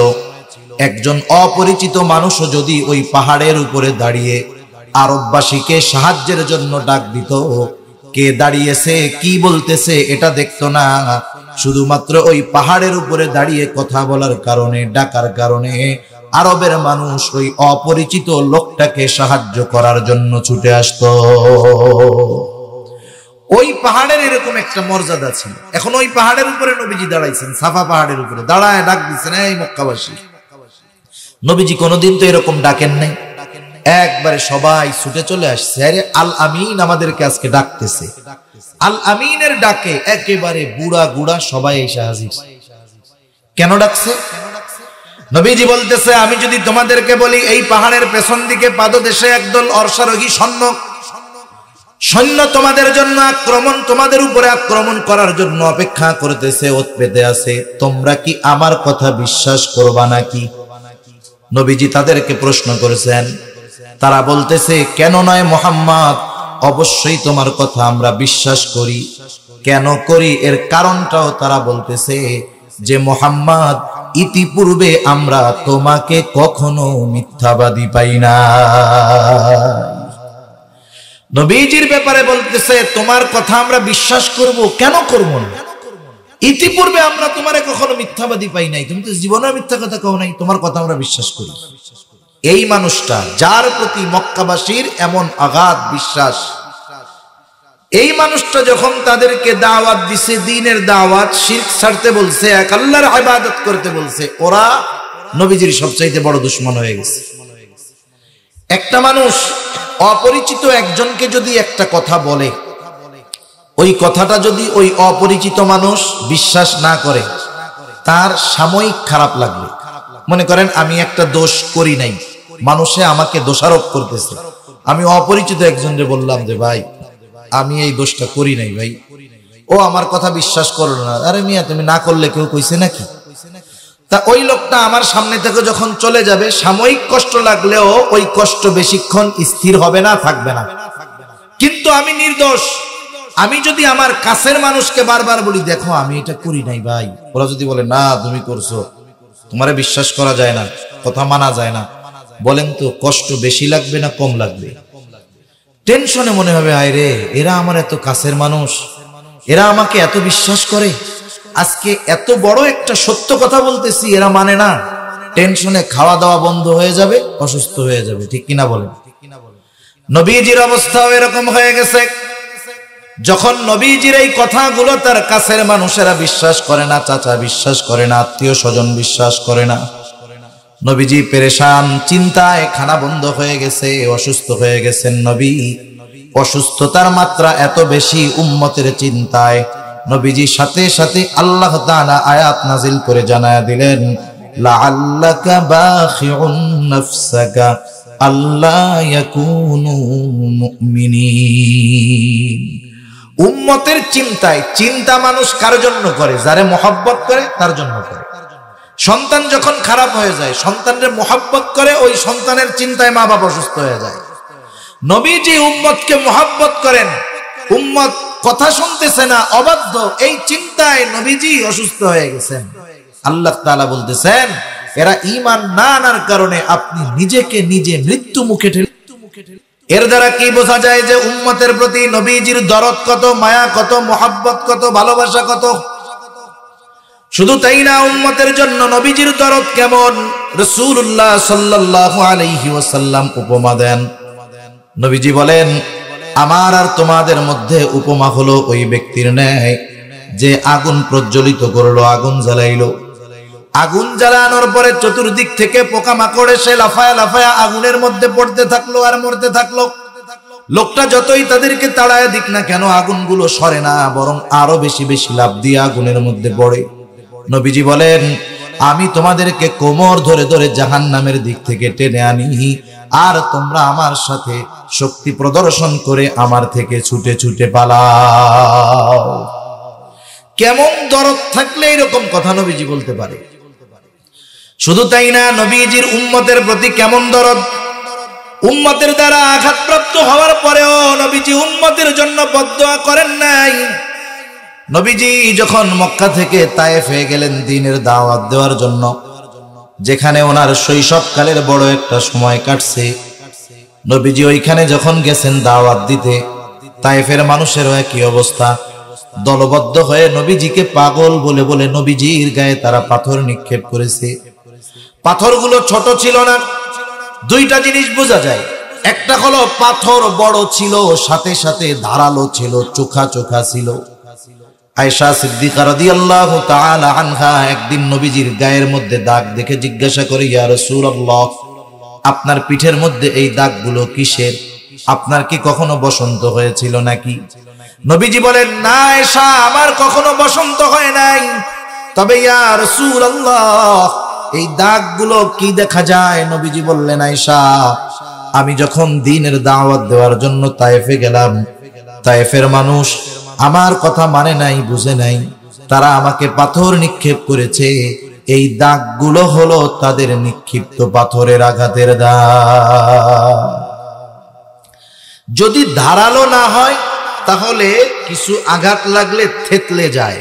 S1: একজন অপরিচিত মানুষও যদি ওই পাহাড়ের উপরে দাঁড়িয়ে আরববাসীকে সাহায্যের জন্য ডাক দিত, কে দাঁড়িয়েছে কি বলতেছে এটা দেখতো না, শুধুমাত্র ওই পাহাড়ের উপরে দাঁড়িয়ে কথা বলার কারণে, ডাকার কারণে আরবের মানুষ ওই অপরিচিত লোকটাকে সাহায্য করার জন্য ছুটে আসতো। ওই পাহাড়ের এরকম একটা মর্যাদা ছিল। এখন ওই পাহাড়ের উপরে নবীজি দাঁড়াইছেন, সাফা পাহাড়ের উপরে দাঁড়ায় ডাক দিচ্ছেন, এই মক্কাবাসী। নবীজি কোনোদিন তো এরকম ডাকেন নাই, একবারে সবাই ছুটে চলে আসছে। আরে আল আমিন আমাদেরকে আজকে ডাকতেছে। আল আমিনের ডাকে একেবারে বুড়া গুড়া সবাই এসে হাজির। কেন ডাকছে? নবীজি বলতেছে, আমি যদি তোমাদেরকে বলি এই পাহাড়ের পেছন দিকে পাদদেশে একদল অশ্বারোহী সৈন্য তোমাদের জন্য আক্রমণ, তোমাদের উপরে আক্রমণ করার জন্য অপেক্ষা করতেছে, ওত পেতে আছে, তোমরা কি আমার কথা বিশ্বাস করবা নাকি? নবীজি তাদেরকে প্রশ্ন করেছেন। তারা বলতেছে, কেন নয় মুহাম্মদ, অবশ্যই তোমার কথা আমরা বিশ্বাস করি। কেন করি এর কারণটাও তারা বলতেছে যে মুহাম্মদ, ইতিপূর্বে আমরা তোমাকে কখনো মিথ্যাবাদী পাই না। নবীজির ব্যাপারে বলতেছে তোমার কথা আমরা বিশ্বাস করব, কেন করব না? ইতিপূর্বে আমরা তোমারে কখনো মিথ্যাবাদী পাই নাই, তুমি তো জীবনে মিথ্যা কথা কও নাই, তোমার কথা আমরা বিশ্বাস করি। এই মানুষটা যার প্রতি মক্কাবাসীর এমন আগাধ বিশ্বাস, এই মানুষটা যখন তাদেরকে দাওয়াত দিছে, দ্বীনের দাওয়াত, শিরক ছাড়তে বলছে, এক আল্লাহর ইবাদত করতে বলছে, ওরা নবীজির সবচাইতে বড় দুশমন হয়ে গেছে। একটা মানুষ অপরিচিত একজনকে যদি একটা কথা বলে, ওই কথাটা যদি ওই অপরিচিত মানুষ বিশ্বাস না করে, তার সাময়িক খারাপ লাগবে। মনে করেন আমি একটা দোষ করি নাই, মানুষে আমাকে দোষারোপ করতেছে, আমি অপরিচিত একজনকে বললাম যে ভাই আমি এই দোষটা করি নাই ভাই, ও আমার কথা বিশ্বাস করলো না। আরে মিয়া, তুমি না করলে কেউ কইছে নাকি? তা ওই লোকটা আমার সামনে থেকে যখন চলে যাবে, সাময়িক কষ্ট লাগলেও ওই কষ্ট বেশিক্ষণ স্থির হবে না, থাকবে না। কিন্তু আমি নির্দোষ, আমি যদি আমার কাছের মানুষকে বারবার বলি দেখো আমি এটা করি নাই ভাই, ওরা যদি বলে না তুমি করছো, তোমারে বিশ্বাস করা যায় না, কথা মানা যায় না, বলেন তো কষ্ট বেশি লাগবে না কম লাগবে? টেনশনে মনে হবে আয় রে, এরা আমার এত কাছের মানুষ, এরা আমাকে এত বিশ্বাস করে, আজকে এত বড় একটা সত্য কথা বলতেছি এরা মানে না। টেনশনে খাওয়া দাওয়া বন্ধ হয়ে যাবে, অসুস্থ হয়ে যাবে, ঠিক কিনা বলেন? নবীজির অবস্থাও এরকম হয়ে গেছে। যখন নবীজির এই কথাগুলো তার কাছের মানুষেরা বিশ্বাস করে না, চাচা বিশ্বাস করে না, আত্মীয় স্বজন বিশ্বাস করে না, নবীজি পেরেশান, চিন্তায় খানা বন্ধ হয়ে গেছে, অসুস্থ হয়ে গেছেন নবী। অসুস্থতার মাত্রা এত বেশি, উম্মতের চিন্তায় নবীজি সাথে সাথে আল্লাহ তাআলা আয়াত নাজিল করে জানায়া দিলেন, লাআল্লাকা বাখিউন নাফসাকা আল্লা ইয়াকুনু মুমিনিন। উম্মতের চিন্তায়, চিন্তা মানুষ কার জন্য করে? যারে মহব্বত করে তার জন্য করে। সন্তান যখন খারাপ হয়ে যায়, সন্তানকে মহব্বত করে, ওই সন্তানের চিন্তায় মা বাবা অসুস্থ হয়ে যায়। নবীজি উম্মতকে মহব্বত করেন, উম্মত কথা শুনতেছে না, অবাধ্য, এই চিন্তায় নবীজি অসুস্থ হয়ে গেছেন। আল্লাহ তাআলা বলতেছেন এরা ঈমান না আনার কারণে আপনি নিজেকে নিজে মৃত্যু মুখে ঠেলে। এর দ্বারা কি বোঝা যায় যে উম্মতের প্রতি নবীজির দরদ কত, মায়া কত, মহব্বত কত, ভালোবাসা কত। শুধু তাই না, উম্মতের জন্য নবীজির দরদ কেমন, রাসূলুল্লাহ সাল্লাল্লাহু আলাইহি ওয়াসাল্লাম উপমা দেন। নবীজি বলেন আমার আর তোমাদের মধ্যে উপমা হলো ওই ব্যক্তির ন্যায় যে আগুন প্রজ্বলিত করলো, আগুন জ্বালাইলো। আগুন জ্বালানোর পরে চতুর্দিক থেকে পোকামাকড় এসে লাফায়া লাফায়া আগুনের মধ্যে পড়তে থাকলো আর মরতে থাকলো। লোকটা যতই তাদেরকে তাড়ায় দিক না কেন, আগুনগুলো সরে না, বরং আরো বেশি বেশি লাফ দিয়ে আগুনের মধ্যে পড়ে। নবীজি বলেন আমি তোমাদেরকে কোমর ধরে ধরে জাহান্নামের দিক থেকে টেনে আনি, আর তোমরা আমার সাথে শক্তি প্রদর্শন করে আমার থেকে ছুটে ছুটে পালাও। কেমন দরদ থাকলে এরকম কথা নবীজি বলতে পারে? শুধু তাই না, নবীজির উম্মতের প্রতি কেমন দরদ। উম্মতের দ্বারা আঘাতপ্রাপ্ত হওয়ার পরেও নবীজি উম্মতের জন্য বদদুয়া করেন নাই। নবীজি যখন মক্কা থেকে তায়েফে গেলেন দ্বীনের দাওয়াত দেওয়ার জন্য, যেখানে ওনার শৈশবকালের বড় একটা সময় কাটছে, নবীজি ওইখানে যখন গেছেন দাওয়াত দিতে, তায়েফের মানুষেরও একই অবস্থা। দলবদ্ধ হয়ে নবীজিকে পাগল বলে বলে নবীজির গায়ে তারা পাথর নিক্ষেপ করেছে। পাথরগুলো ছোট ছিল না, দুইটা জিনিস বোঝা যায়। একটা হলো পাথর বড় ছিল, সাথে সাথে ধারালো ছিল, চোখা চোখা ছিল। আয়েশা সিদ্দিকা রাদিয়াল্লাহু তাআলা আনহা একদিন নবীজির গায়ের মধ্যে দাগ দেখে জিজ্ঞাসা করে, ইয়া রাসূলুল্লাহ, আপনার পিঠের মধ্যে এই দাগগুলো কিসের? আপনার কি কখনো বসন্ত হয়েছিল নাকি? নবীজি বলেন, না আয়েশা, আমার কখনো বসন্ত হয় নাই, তবে ইয়া রাসূলুল্লাহ এই দাগগুলো কি দেখা যায়? নবীজি বললেন, আয়েশা, আমি যখন দ্বীনের দাওয়াত দেওয়ার জন্য তায়েফে গেলাম, তায়েফের মানুষ আমার কথা মানে নাই, বুঝে নাই, তারা আমাকে পাথর নিক্ষেপ করেছে। এই দাগগুলো হলো তাদের নিক্ষিপ্ত পাথরের আঘাতের দাগ। যদি ধারালো না হয় তাহলে কিছু আঘাত লাগলে থেতলে যায়,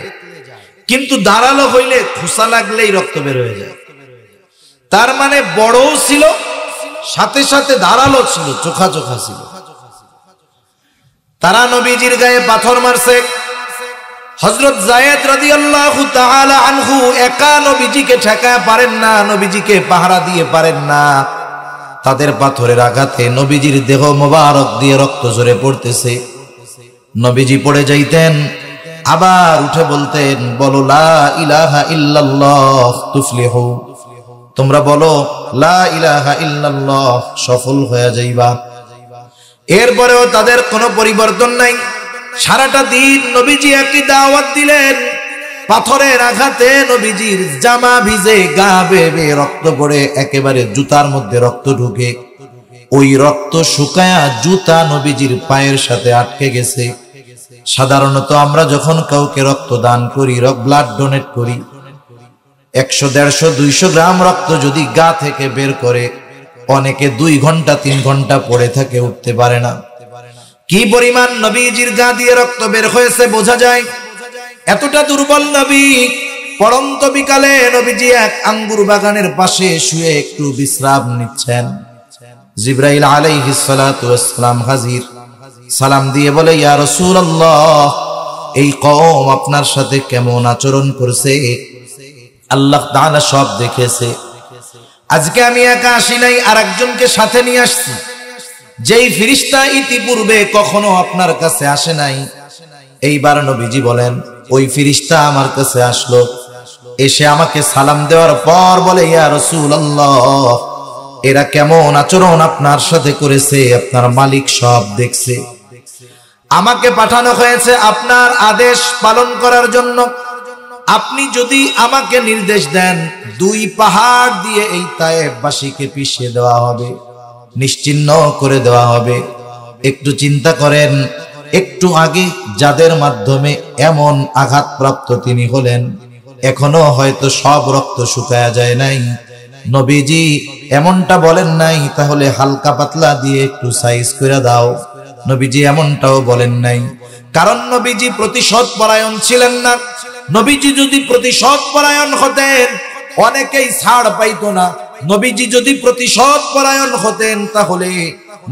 S1: কিন্তু ধারালো হইলে খোসা লাগলেই রক্ত বের হয়ে যায়। তার মানে বড়ও ছিল, সাথে সাথে ধারালো ছিল, চোখা চোখা ছিল। তারা নবীজির গায়ে পাথর মারছে। হযরত যায়েদ রাদিয়াল্লাহু তাআলা আনহু একা নবীজিকে ঠেকায় পারেন না, নবীজিকে পাহারা দিয়ে পারেন না। তাদের পাথরের আঘাতে নবীজির দেহ মোবারক দিয়ে রক্ত ঝরে পড়তেছে। নবীজি পড়ে যাইতেন, আবার উঠে বলতেন, বলো লা ইলাহা ইল্লাল্লাহ তুফলিহু, তোমরা বলো লা ইলাহা ইল্লাল্লাহ, সফল হয়ে যাইবা। এরপরেও তাদের কোনো পরিবর্তন নাই। সারাটা দিন নবীজি একই দাওয়াত দিলেন। পাথরের আঘাতে নবীজির জামা ভিজে, গা বেয়ে রক্ত পড়ে, একেবারে জুতার মধ্যে রক্ত ঢুকে। ওই রক্ত শুকায়া জুতা নবীজির পায়ের সাথে আটকে গেছে। সাধারণত আমরা যখন কাউকে রক্ত দান করি, ব্লাড ডোনেট করি, 100, 150, 200 গ্রাম রক্ত যদি গা থেকে বের করে, অনেকে 2 ঘন্টা 3 ঘন্টা পড়ে থাকে, উঠতে পারে না। কি পরিমাণ নবীজির গা দিয়ে রক্ত বের হয়েছে বোঝা যায়। এতটা দুর্বল নবী। পড়ন্ত বিকালে নবীজি এক আঙ্গুর বাগানের পাশে শুয়ে একটু বিশ্রাম নিচ্ছেন। জিবরাইল আলাইহিস সালাতু ওয়াস সালাম হাজির। সালাম দিয়ে বলে, ইয়া রাসূলুল্লাহ, এই কওম আপনার সাথে কেমন আচরণ করছে আল্লাহ তাআলা সব দেখেছে। আজকে আমি একা আসি নাই, আরেকজনকে সাথে নিয়ে আসছি, যেই ফেরেশতা ইতিপূর্বে কখনো আপনার কাছে আসে নাই। এইবার নবীজি বলেন, ওই ফেরেশতা আমার কাছে আসলো, এসে আমাকে সালাম দেওয়ার পর বলে, ইয়া রাসূলুল্লাহ, এরা কেমন আচরণ আপনার সাথে করেছে আপনার মালিক সব দেখছে। আমাকে পাঠানো হয়েছে আপনার আদেশ পালন করার জন্য। আপনি যদি আমাকে নির্দেশ দেন, 2 পাহাড় দিয়ে এই তায়েফবাসীকে পিষে দেওয়া হবে, নিশ্চিহ্ন করে দেওয়া হবে। একটু চিন্তা করেন, একটু আগে যাদের মাধ্যমে এমন আঘাতপ্রাপ্ত তিনি হলেন, এখনো হয়তো সব রক্ত শুকায়া যায় নাই। নবীজি এমনটা বলেন নাই, তাহলে হালকা পাতলা দিয়ে একটু সাইজ করে দাও। নবীজি এমনটাও বলেন নাই, কারণ নবীজি প্রতিশোধ পরায়ণ ছিলেন না। নবীজি যদি প্রতিশোধ পরায়ণ হতেন, অনেকেই ছাড় পাইতো না। নবীজি যদি প্রতিশোধ পরায়ণ হতেন, তাহলে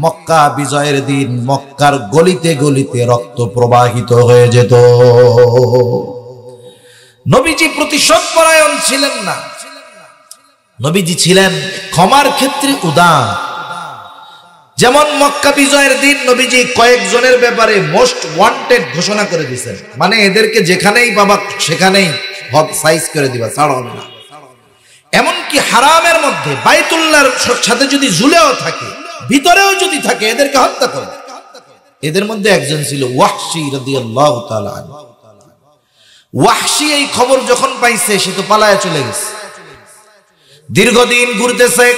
S1: মক্কা বিজয়ের দিন মক্কার গলিতে গলিতে রক্ত প্রবাহিত হয়ে যেত। নবীজি প্রতিশোধ পরায়ণ ছিলেন না। নবীজি ছিলেন ক্ষমার ক্ষেত্রে উদার। যেমন মক্কা বিজয়ের দিন নবীজি কয়েকজনের ব্যাপারে মোস্ট ওয়ান্টেড ঘোষণা করে দিয়েছেন, মানে এদেরকে যেখানেই পাবা সেখানেই সাইজ করে দিবা, ছাড় হবে না। এমনকি হারামের মধ্যে বাইতুল্লাহর সাথে যদি ঝুলেও থাকে, ভিতরেও যদি থাকে, এদেরকে হত্যা করে। এদের মধ্যে একজন ছিল ওয়াহশী রাদিয়াল্লাহু তাআলা আনহু। ওয়াহশী এই খবর যখন পাইছে, সে তো পালায়া চলে গেছে। দীর্ঘদিন ঘুরতেছে,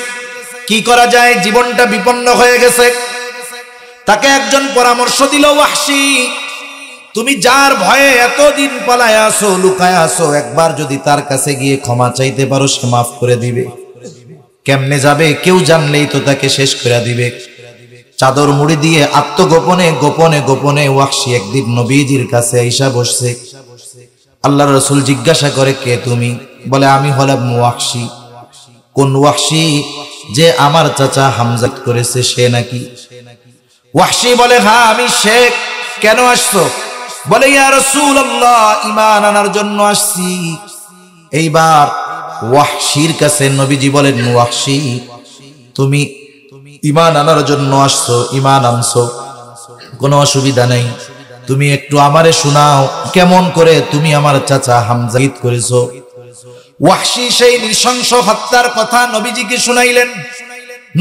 S1: কি করা যায়, জীবনটা বিপন্ন হয়ে গেছে। তাকে একজন পরামর্শ দিল, ওয়াহশী, তুমি যার ভয়ে এতদিন পালায় আসো, লুকায় আসো, একবার যদি তার কাছে গিয়ে ক্ষমা চাইতে পারো, সে মাফ করে দিবে। কেমনে যাবে? কেউ জানলেই তো তাকে শেষ করে দিবে। চাদর মুড়ি দিয়ে আত্মগোপনে গোপনে গোপনে ওয়াহশী একদিন নবীজির কাছে আইসা বসছে। আল্লাহর রাসূল জিজ্ঞাসা করে, কে তুমি? বলে, আমি হলাম ওয়াহশী। কোন ওয়াহশী? যে আমার চাচা হামজা করেছে সে নাকি? ওয়াহশী বলে, হ্যাঁ আমি সে। কেন আসছো? বলে, ইয়া রাসূলুল্লাহ, ঈমান আনার জন্য আসছি। এইবার ওয়াহশীর কাছে নবীজি বলেন, ওয়াহশী, তুমি ঈমান আনার জন্য আসছো, ঈমান আনছো, কোনো অসুবিধা নাই। তুমি একটু আমারে শোনাও, কেমন করে তুমি আমার চাচা হামজা করেছো। ওয়াহশী সেই নৃশংস হত্যার কথা নবীজিকে শুনাইলেন।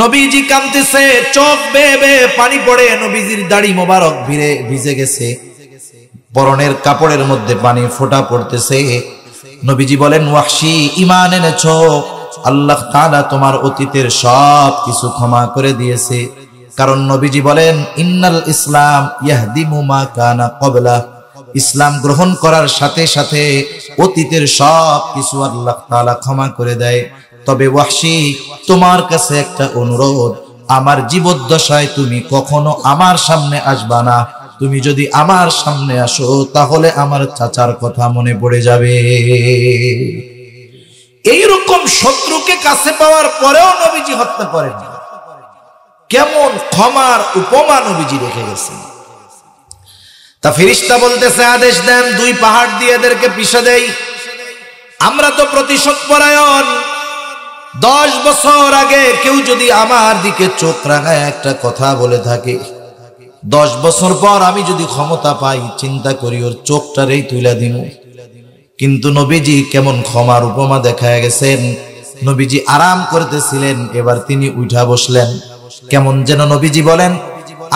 S1: নবীজি কাঁদতেছে, চোখ বেয়ে বেয়ে পানি পড়ে, নবীজির দাড়ি মোবারক ভিজে গেছে, পরনের কাপড়ের মধ্যে পানি ফোঁটা পড়তেছে। নবীজি বলেন, ওয়াহশী, ঈমান এনেছো, আল্লাহ তাআলা তোমার অতীতের সব কিছু ক্ষমা করে দিয়েছে। কারণ নবীজি বলেন, ইন্নাল ইসলাম ইয়াহদিমু মা কানা ক্বাবলা, ইসলাম গ্রহণ করার সাথে সাথে অতীতের সব কিছু আল্লাহ তাআলা ক্ষমা করে দেয়। তবে ওয়াহশী, তোমার কাছে একটা অনুরোধ, আমার জীবদ্দশায় তুমি কখনো আমার সামনে আসবা না। তুমি যদি আমার সামনে আসো তাহলে আমার চাচার কথা মনে পড়ে যাবে। এইরকম শত্রুকে কাছে পাওয়ার পরেও নবীজি হত্যা করেন। কেমন ক্ষমার উপমা নবীজি রেখে গেছেন। তা ফেরেশতা বলতেছে, আদেশ দেন 2 পাহাড় দিয়ে এদেরকে পিষে দেই। আমরা তো প্রতিশোধ পরায়ণ। 10 বছর আগে কেউ যদি আমার দিকে চোখ রাঙায় একটা কথা বলে থাকে, 10 বছর পর আমি যদি ক্ষমতা পাই, চিন্তা করি ওর চোখটারেই তুলে দিব। কিন্তু নবীজি কেমন ক্ষমার উপমা দেখায় গেছেন। নবীজি আরাম করতেছিলেন, এবার তিনি উঠা বসলেন। কেমন যেন নবীজি বলেন,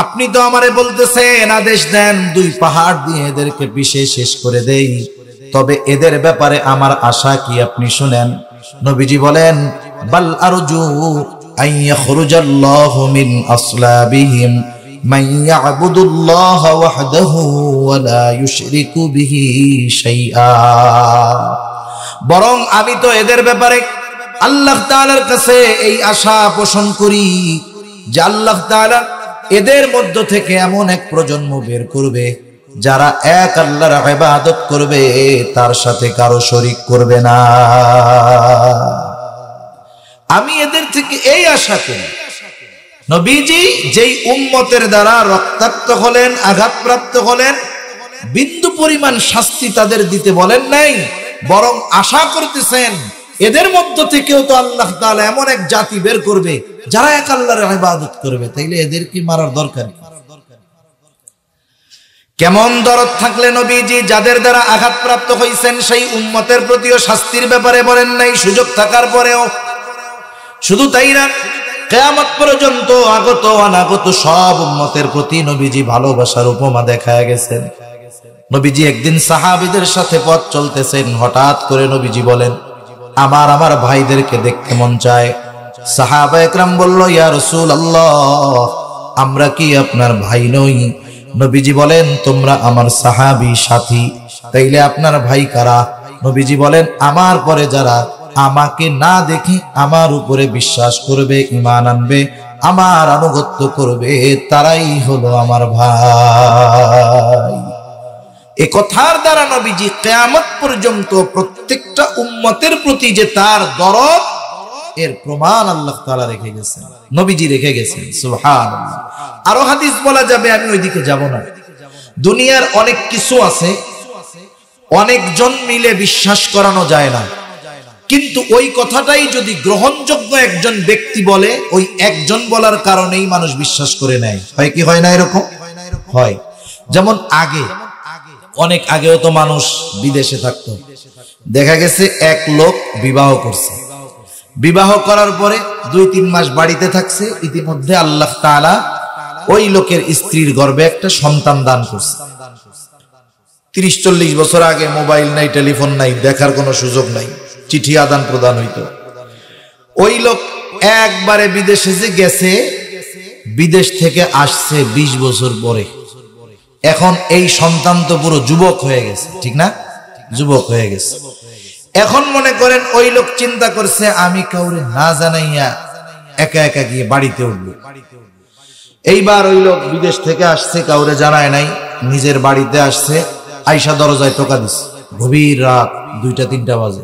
S1: আপনি তো আমারে বলতেছেন আদেশ দেন 2 পাহাড় দিয়ে এদেরকে পিষে শেষ করে দেই, তবে এদের ব্যাপারে আমার আশা কি আপনি শুনেন। নবীজি বলেন, বাল আরজু আন ইয়াখরুজাল্লাহু মিন আসলাবিহিম মান ইয়াবুদুল্লাহ ওয়াহদাহু ওয়া লা ইউশরিকু বিহি শাইআ। বরং আমি তো এদের ব্যাপারে আল্লাহ তাআলার কাছে এই আশা পোষণ করি যে আল্লাহ তাআলা এদের মধ্য থেকে এমন এক প্রজন্ম বের করবে যারা এক আল্লাহর ইবাদত করবে, তার সাথে কারো শরীক করবে না। আমি এদের থেকে এই আশা করি। নবীজি যেই উম্মতের দ্বারা রক্তাক্ত হলেন, আঘাতপ্রাপ্ত হলেন, বিন্দু পরিমাণ শাস্তি তাদের দিতে বলেন নাই, বরং আশা করতেছেন এদের মধ্য থেকেও তো আল্লাহ তাআলা এমন এক জাতি বের করবে যারা এক আল্লাহর ইবাদত করবে, তাইলে এদেরকে মারার দরকার। কেমন দরদ থাকলে নবীজি যাদের দ্বারা আঘাতপ্রাপ্ত হয়েছেন সেই উম্মতের প্রতিও শাস্তির ব্যাপারে বলেন নাই, সুযোগ থাকার পরেও। শুধু তাই না, কিয়ামত পর্যন্ত আগত অনাগত সব উম্মতের প্রতি নবীজি ভালোবাসার উপমা দেখায় গেছেন। নবীজি একদিন সাহাবীদের সাথে পথ চলতেছেন, হঠাৎ করে নবীজি বলেন, আমার ভাইদেরকে দেখতে মন চায়। সাহাবা একরাম বলল, ইয়া রাসূলুল্লাহ, আমরা কি আপনার ভাই নই? নবীজি বলেন, তোমরা আমার সাহাবী সাথী, তাইলে আপনার ভাই কারা? নবীজি বলেন, আমার পরে যারা আমাকে না দেখে আমার উপরে বিশ্বাস করবে, ঈমান আনবে, আমার আনুগত্য করবে, তারাই হলো আমার ভাই। এই কথার দ্বারা নবীজি কিয়ামত পর্যন্ত প্রত্যেকটা উম্মতের প্রতি যে তার দরদ, এর প্রমাণ আল্লাহ তাআলা রেখে গেছেন, নবীজি রেখে গেছেন। সুবহানাল্লাহ। আরো হাদিস বলা যাবে, আমি ওইদিকে যাব না। দুনিয়ার অনেক কিছু আছে, অনেকজন মিলে বিশ্বাস করানো যায় না, কিন্তু ওই কথাটাই যদি গ্রহণযোগ্য একজন ব্যক্তি বলে, ওই একজন বলার কারণেই মানুষ বিশ্বাস করে নেয়। হয় কি হয় না? এরকম হয়। যেমন অনেক আগেও তো মানুষ বিদেশে থাকতো, দেখা গেছে এক লোক বিবাহ করছে, বিবাহ করার পরে 2-3 মাস বাড়িতে থাকছে, ইতিমধ্যে আল্লাহ তাআলা ওই লোকের স্ত্রীর গর্ভে একটা সন্তান দান করছে। 30-40 বছর আগে মোবাইল নাই, টেলিফোন নাই, দেখার কোনো সুযোগ নাই, চিঠি আদান প্রদান হইতো। ওই লোক একবারে বিদেশে যে গেছে, বিদেশ থেকে আসছে 20 বছর পরে, এখন এই সন্তান তো পুরো যুবক হয়ে গেছে, ঠিক না? যুবক হয়ে গেছে। এখন মনে করেন ওই লোক চিন্তা করছে, আমি কাউরে না জানাইয়া একা একা গিয়ে বাড়িতে উঠবো। এইবার ওই লোক বিদেশ থেকে আসছে, কাউরে জানায় নাই, নিজের বাড়িতে আসছে, আইসা দরজায় টোকা দিছে, গভীর রাত 2টা-3টা বাজে।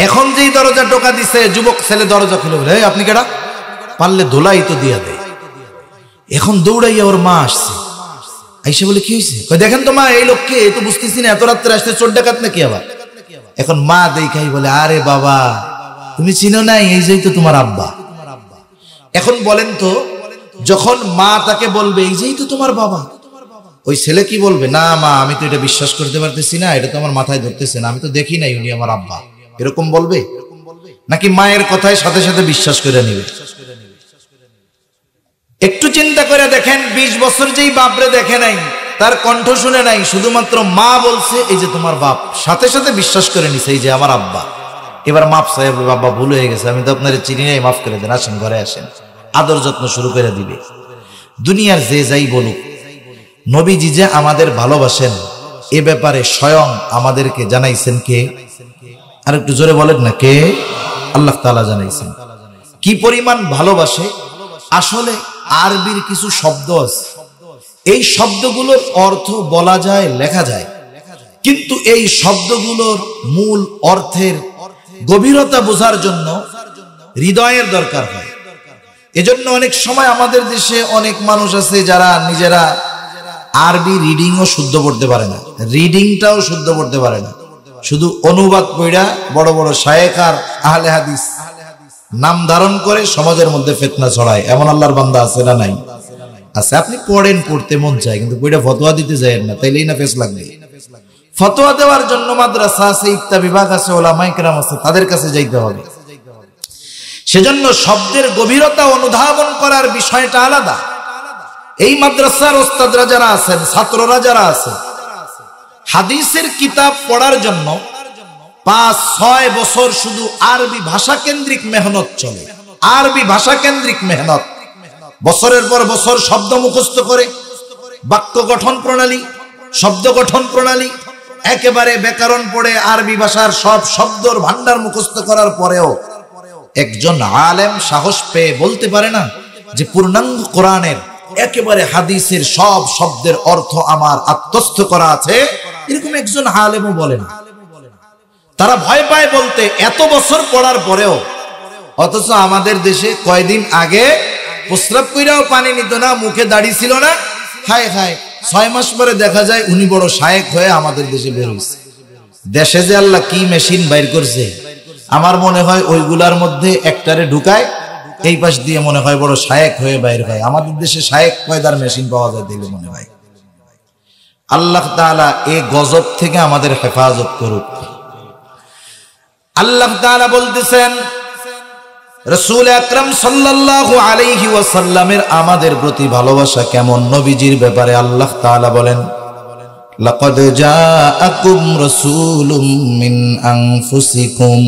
S1: এখন যেই দরজা টোকা দিছে, যুবক ছেলে দরজা খুলে বলে, আপনি কেডা? পারলে ধোলাই তো দিয়া দেয়। এখন দৌড়াইয়া ওর মা আসছে, আইসা বলে, কি হয়েছে? দেখেন তো মা, এই লোককে তো বুঝতেছি না, এত রাত্রে আসতে চোর ডাকাত নাকি আবার? এখন মা দেখাই বলে, আরে বাবা, তুমি চিনো নাই, এই যেই তো তোমার আব্বা। এখন বলেন তো, যখন মা তাকে বলবে এই যেই তো তোমার বাবা, ওই ছেলে কি বলবে? না মা, আমি তো এটা বিশ্বাস করতে পারতেছি না, এটা তো আমার মাথায় ধরতেছে না, আমি তো দেখি নাই উনি আমার আব্বা, এরকম বলবে? নাকি মায়ের কথায় সাথে সাথে বিশ্বাস করে নিবে? একটু চিন্তা করে দেখেন, 20 বছর যেই বাপরে দেখে নাই, তার কণ্ঠ শুনে নাই, শুধুমাত্র মা বলছে এই যে তোমার বাপ, সাথে সাথে বিশ্বাস করে নিছে এই যে আমার আব্বা। এবার মাপ সাহেব, বাবা ভুল হয়ে গেছে, আমি তো আপনারে চিনি নাই, মাফ করে দেন, আসেন ঘরে আসেন, আদর যত্ন শুরু করে দিবে। দুনিয়ার যে যাই বলুক, নবীজি যে আমাদের ভালোবাসেন এ ব্যাপারে স্বয়ং আমাদেরকে জানাইছেন কে? আর একটু জোরে বলেন না, কে? আল্লাহ তাআলা জানাইছেন। কি পরিমাণ ভালোবাসে। আসলে আরবির কিছু শব্দ আছে, এই শব্দগুলোর অর্থ বলা যায়, লেখা যায়, কিন্তু এই শব্দগুলোর মূল অর্থের গভীরতা বোঝার জন্য হৃদয়ের দরকার হয়। এজন্য অনেক সময় আমাদের দেশে অনেক মানুষ আছে যারা নিজেরা আরবি রিডিংও শুদ্ধ পড়তে পারে না, রিডিংটাও শুদ্ধ পড়তে পারে না, শুধু অনুবাদ পড়া বড় বড় শায়েখ আর আহলে হাদিস নাম ধারণ করে সমাজের মধ্যে ফিতনা ছড়ায়। এমন আল্লাহর বান্দা আছে না নাই? আছে। আপনি পড়েন, পড়তে মন চায়, কিন্তু পড়ে ফতোয়া দিতে যায়েন না, তাইলেই না ফেস লাগবে। ফতোয়া দেওয়ার জন্য মাদ্রাসা আছে, ইফতা বিভাগ আছে, ওলামায়ে কেরাম আছে, তাদের কাছে যাইতে হবে। সেজন্য শব্দের গভীরতা অনুধাবন করার বিষয়টা আলাদা। এই মাদ্রাসার ওস্তাদরা যারা আছেন, ছাত্ররা যারা আছে, হাদিসের কিতাব পড়ার জন্য 5-6 বছর শুধু আরবি ভাষা কেন্দ্রিক মেহনত চলে। আরবি ভাষা কেন্দ্রিক মেহনত, বছরের পর বছর শব্দ মুখস্থ করে, বাক্য গঠন প্রণালী, শব্দ গঠন প্রণালী, একেবারে ব্যাকরণ পড়ে আরবি ভাষার সব শব্দর ভান্ডার মুখস্থ করার পরেও একজন আলেম সাহস পেয়ে বলতে পারে না যে পূর্ণাঙ্গ কোরআনের একেবারে হাদিসের সব শব্দের অর্থ আমার আত্মস্থ করা আছে, এরকম একজন আলেমও বলে না। তারা ভয় পায় বলতে, এত বছর পড়ার পরেও। অথচ আমাদের দেশে কয়দিন আগে প্রস্রাব কইরাও পানি নিত না, মুখে দাড়ি ছিল না, হায় হায় 6 মাস পরে দেখা যায় উনি বড় শায়েখ হয়ে আমাদের দেশে বের হইছে। দেশে যে আল্লাহ কি মেশিন বাইর করছে, আমার মনে হয় ওইগুলার মধ্যে একটারে ঢুকায়, এই পাশ দিয়ে মনে হয় বড় শায়েখ হয়ে বাইর হয়। আমাদের দেশে শায়েখ পয়দার মেশিন পাওয়া যায় দিলে মনে হয়। আল্লাহ তাআলা এই গজব থেকে আমাদের হেফাজত করুক। আল্লাহ তাআলা বলতেছেন, রাসূল আকরাম সাল্লাল্লাহু আলাইহি ওয়াসাল্লামের আমাদের প্রতি ভালোবাসা কেমন, নবীজির ব্যাপারে আল্লাহ তাআলা বলেন, লাকাদ জাআকুম রাসূলুম মিন আনফুসিকুম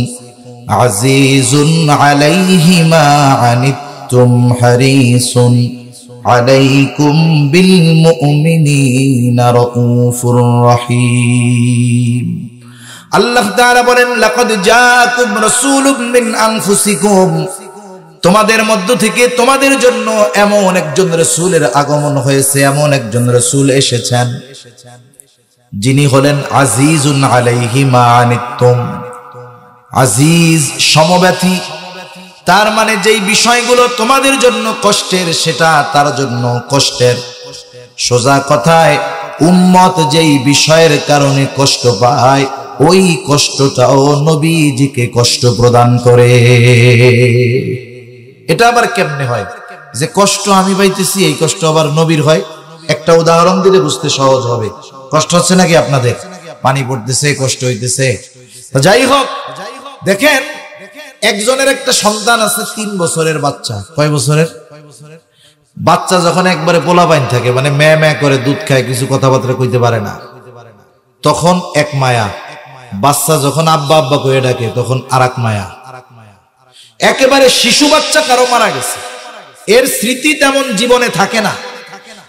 S1: আজিজুন আলাইহি মা আনিতুম হারিসুন আলাইকুম বিল মুমিনিনা রাউফুর রহিম। আল্লাহ তাআলা বলেন, লাকাদ জাআকুম রাসূলুম মিন আনফুসিকুম, তোমাদের মধ্য থেকে তোমাদের জন্য এমন একজন রাসূলের আগমন হয়েছে, এমন একজন রাসূল এসেছেন যিনি হলেন আজিজুন আলাইহি মা আনিতুম, আজিজ সমব্যথী। তার মানে যেই বিষয়গুলো তোমাদের জন্য কষ্টের, সেটা তার জন্য কষ্টের। সোজা কথায় উম্মত যেই বিষয়ের কারণে কষ্ট পায়, ওই কষ্টটাও নবীজিকে কষ্ট প্রদান করে। এটা আবার কেমনে হয় যে কষ্ট আমি পাইতেছি, এই কষ্ট আবার নবীর হয়? একটা উদাহরণ দিলে বুঝতে সহজ হবে। কষ্ট হচ্ছে নাকি আপনাদের? পানি পড়তেছে, কষ্ট হইতেছে। যাই হোক, দেখেন একজনের একটা সন্তান আছে, 3 বছরের বাচ্চা। কয় বছরের বাচ্চা? যখন একবারে পোলাপাইন থাকে, মানে ম্যা ম্যা করে দুধ খায়, কিছু কথাবার্তা কইতে পারে না, তখন এক মায়া। বাচ্চা যখন আব্বা আব্বা কয়ে ডাকে, তখন আর এক মায়া। একেবারে শিশু বাচ্চা কারো মারা গেছে, এর স্মৃতি তেমন জীবনে থাকে না।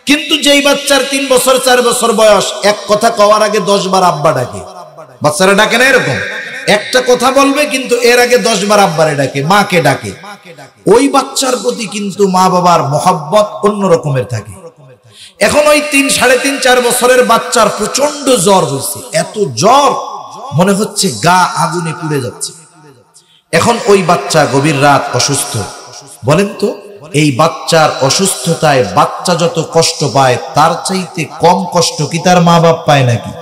S1: কিন্তু যেই বাচ্চার 3 বছর 4 বছর বয়স, এক কথা কওয়ার আগে 10 বার আব্বা ডাকে। বাচ্চারা ডাকে না এরকম, একটা কথা বলবে কিন্তু এর আগে 10 বার আব্বারে ডাকে, মাকে ডাকে। ওই বাচ্চার প্রতি কিন্তু মা বাবার মহব্বত অন্য রকমের থাকে। এখন ওই 3, 3.5, 4 বছরের বাচ্চার প্রচন্ড জ্বর হয়েছে, এত জ্বর মনে হচ্ছে গা আগুনে পুড়ে যাচ্ছে। এখন ওই বাচ্চা গভীর রাত অসুস্থ। বলেন তো, এই বাচ্চার অসুস্থতায় বাচ্চা যত কষ্ট পায়, তার চাইতে কম কষ্ট কি তার মা বাপ পায় নাকি?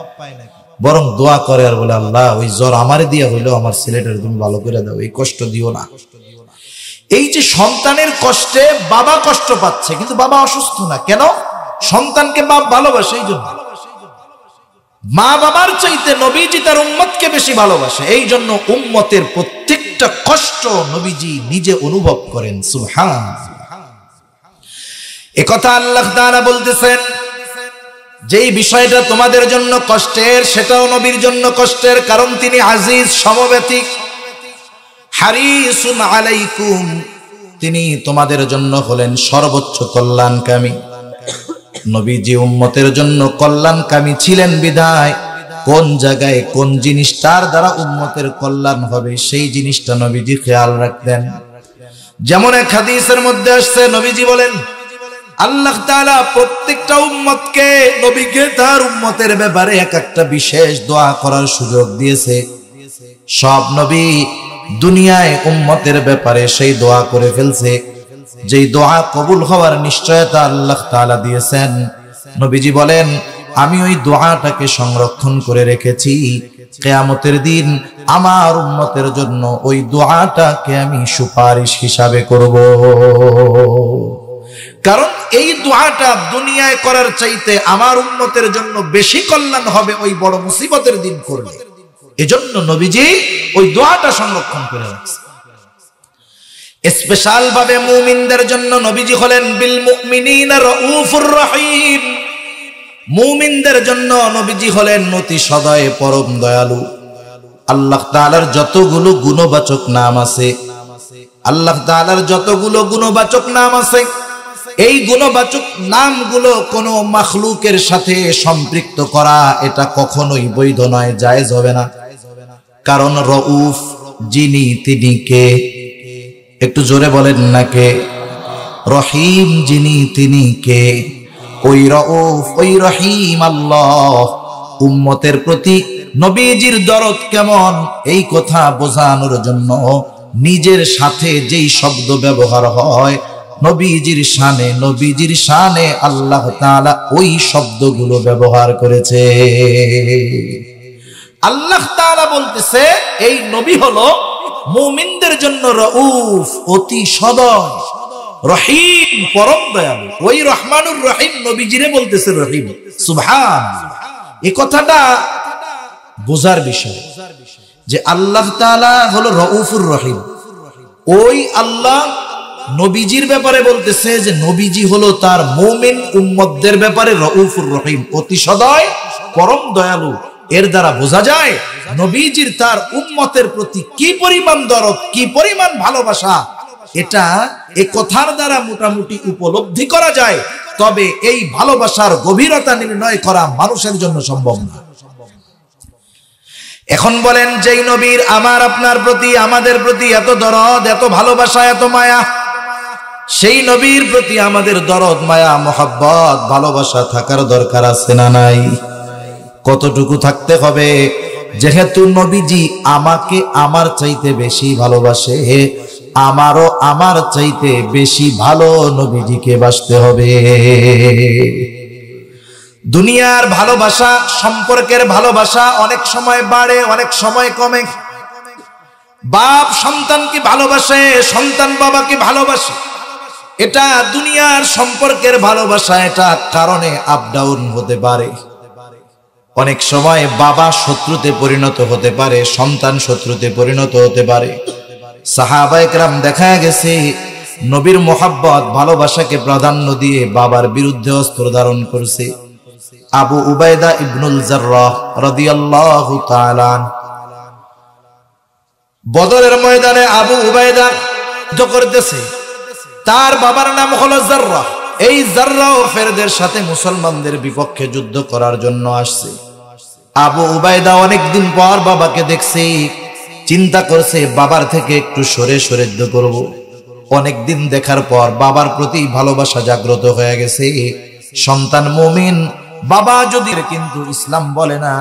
S1: বরং দোয়া করে আর বলে, আল্লাহ ওই জ্বর আমারে দিয়া হইলো আমার ছেলেটার তুমি ভালো করে দাও, এই কষ্ট দিও না। এই যে সন্তানের কষ্টে বাবা কষ্ট পাচ্ছে, কিন্তু বাবা অসুস্থ না কেন? সন্তানকে বাপ ভালোবাসে এই জন্য। মা বাবার চাইতে নবীজি তার উম্মতকে বেশি ভালোবাসে, এই জন্য উম্মতের প্রত্যেকটা কষ্ট নবীজি নিজে অনুভব করেন। সুবহানাল্লাহ। একথা আল্লাহ তাআলা বলতেছেন, যেই বিষয়টা তোমাদের জন্য কষ্টের, সেটাও নবীর জন্য কষ্টের, কারণ তিনি আজিজ সমব্যথী। হারিসুন আলাইকুম, তিনি তোমাদের জন্য হলেন সর্বোচ্চ কল্যাণকামী। নবীজি উম্মতের জন্য কল্যাণকামী ছিলেন বিধায় কোন জায়গায় কোন জিনিসটার দ্বারা উম্মতের কল্যাণ হবে, সেই জিনিসটা নবীজি খেয়াল রাখতেন। যেমন এক হাদিসের মধ্যে আসছে, নবীজি বলেন আল্লাহ তাআলা প্রত্যেকটা উম্মতকে, নবীকে তার উম্মতের ব্যাপারে এক একটা বিশেষ দোয়া করার সুযোগ দিয়েছে। সব নবী দুনিয়ায় উম্মতের ব্যাপারে সেই দোয়া করে ফেলছে, যেই দোয়া কবুল হওয়ার নিশ্চয়তা আল্লাহ তাআলা দিয়েছেন। নবীজি বলেন আমি ওই দোয়াটাকে সংরক্ষণ করে রেখেছি, কিয়ামতের দিন আমার উম্মতের জন্য ওই দোয়াটাকে আমি সুপারিশ হিসাবে করব। কারণ এই দোয়াটা দুনিয়ায় করার চাইতে আমার উম্মতের জন্য বেশি কল্যাণ হবে ওই বড় মুসিবতের দিন করলে। এজন্য নবীজি ওই দোয়াটা সংরক্ষণ করে রাখছে। স্পেশাল ভাবে মুমিনদের জন্য নবীজি হলেন বিল মুমিনিনা রাউফুর রহিম। মুমিনদের জন্য নবীজি হলেন অতি সদয় পরম দয়ালু। আল্লাহ তাআলার যতগুলো গুণবাচক নাম আছে, আল্লাহ তাআলার যতগুলো গুণবাচক নাম আছে, এই গুণবাচক নামগুলো কোনো মাখলুকের সাথে সম্পৃক্ত করা এটা কখনোই বৈধ নয়, জায়েজ হবে না। কারণ রউফ যিনি তিনি কে? একটু জোরে বলেন না কে? রহিম যিনি তিনি কে? ওই রউফ, ওই রহিম আল্লাহ। উম্মতের প্রতি নবীজির দরদ কেমন এই কথা বোঝানোর জন্য নিজের সাথে যেই শব্দ ব্যবহার হয় নবীজির শানে আল্লাহ তাআলা ওই শব্দগুলো ব্যবহার করেছে। আল্লাহ তাআলা বলতেছে এই নবী হলো মুমিনদের জন্য রউফ, অতি সদয়, রহিম, পরম দয়ালু। ওই রহমানুর রহিম নবীজিরে বলতেছে রহিম। সুবহানাল্লাহ। এই কথাটা বোঝার বিষয় যে আল্লাহ তাআলা হলো রউফুর রহিম। ওই আল্লাহ নবীজির ব্যাপারে বলতেছে যে নবীজি হলো তার মুমিন উম্মতদের ব্যাপারে রউফুর রহিম, অতি সদয়, পরম দয়ালু। এর দ্বারা বোঝা যায় নবীজির তার উম্মতের প্রতি কি পরিমাণ দরদ, কি পরিমাণ ভালোবাসা, এটা এই কথার দ্বারা মোটামুটি উপলব্ধি করা যায়। তবে এই ভালোবাসার গভীরতা নির্ণয় করা মানুষের জন্য সম্ভব না। এখন বলেন যেই নবীর আমার আপনার প্রতি, আমাদের প্রতি এত দরদ, এত ভালোবাসা, এত মায়া, সেই নবীর প্রতি আমাদের দরদ, মায়া, মোহাব্বত, ভালোবাসা থাকার দরকার আছে না নাই? কতটুকু থাকতে হবে? যেহেতু নবীজি আমাকে আমার চাইতে বেশি ভালোবাসে, আমারও আমার চাইতে বেশি ভালো নবীজিকে বাসতে হবে। দুনিয়ার ভালোবাসা, সম্পর্কের ভালোবাসা অনেক সময় বাড়ে, অনেক সময় কমে। বাপ সন্তানকে ভালোবাসে, সন্তান বাবাকে ভালোবাসে। এটা দুনিয়ার সম্পর্কের ভালোবাসা, এটা কারণে আপ ডাউন হতে পারে। অনেক সময় বাবা শত্রুতে পরিণত হতে পারে, সন্তান শত্রুতে পরিণত হতে পারে। সাহাবায়ে কেরাম দেখা গেছে নবীর মোহাব্বত, ভালোবাসাকে প্রাধান্য দিয়ে বাবার বিরুদ্ধে অস্ত্র ধারণ করছে। আবু উবাইদা ইবনুল জাররাহ রাদিয়াল্লাহু তাআলা বদরের ময়দানে আবু উবাইদা যুদ্ধ করতেছে, তার বাবার নাম হলো জাররাহ। এই জাররাহ ফেরদের সাথে মুসলমানদের বিপক্ষে যুদ্ধ করার জন্য আসছে। আবু উবাইদা অনেকদিন পর বাবাকে দেখছে, চিন্তা করছে বাবার থেকে একটু সরে সরে যুদ্ধ করব। অনেকদিন দেখার পর বাবার প্রতি ভালোবাসা জাগ্রত হয়ে গেছে। সন্তান মুমিন, বাবা যদি, কিন্তু ইসলাম বলে না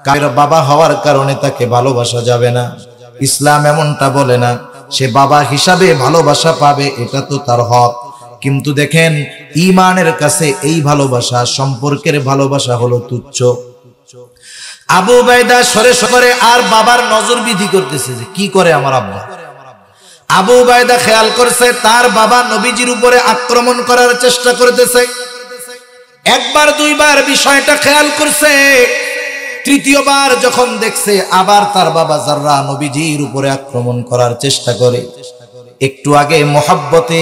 S1: কারো বাবা হওয়ার কারণে তাকে ভালোবাসা যাবে না। ইসলাম এমনটা বলে না। সে বাবা হিসাবে ভালোবাসা পাবে, এটা তো তার হক। কিন্তু দেখেন ঈমানের কাছে এই ভালোবাসা, সম্পর্কের ভালোবাসা হলো তুচ্ছ। আবু উবাইদা সরে সরে আর বাবার নজর বিধি করতেছে যে কি করে আমার আব্বা। আবু উবাইদা খেয়াল করছে তার বাবা নবীজির উপরে আক্রমণ করার চেষ্টা করতেছে। একবার দুইবার বিষয়টা খেয়াল করছে, তৃতীয়বার যখন দেখছে আবার তার বাবা জাররাহ নবীজির উপরে আক্রমণ করার চেষ্টা করে, একটু আগে মোহাব্বতে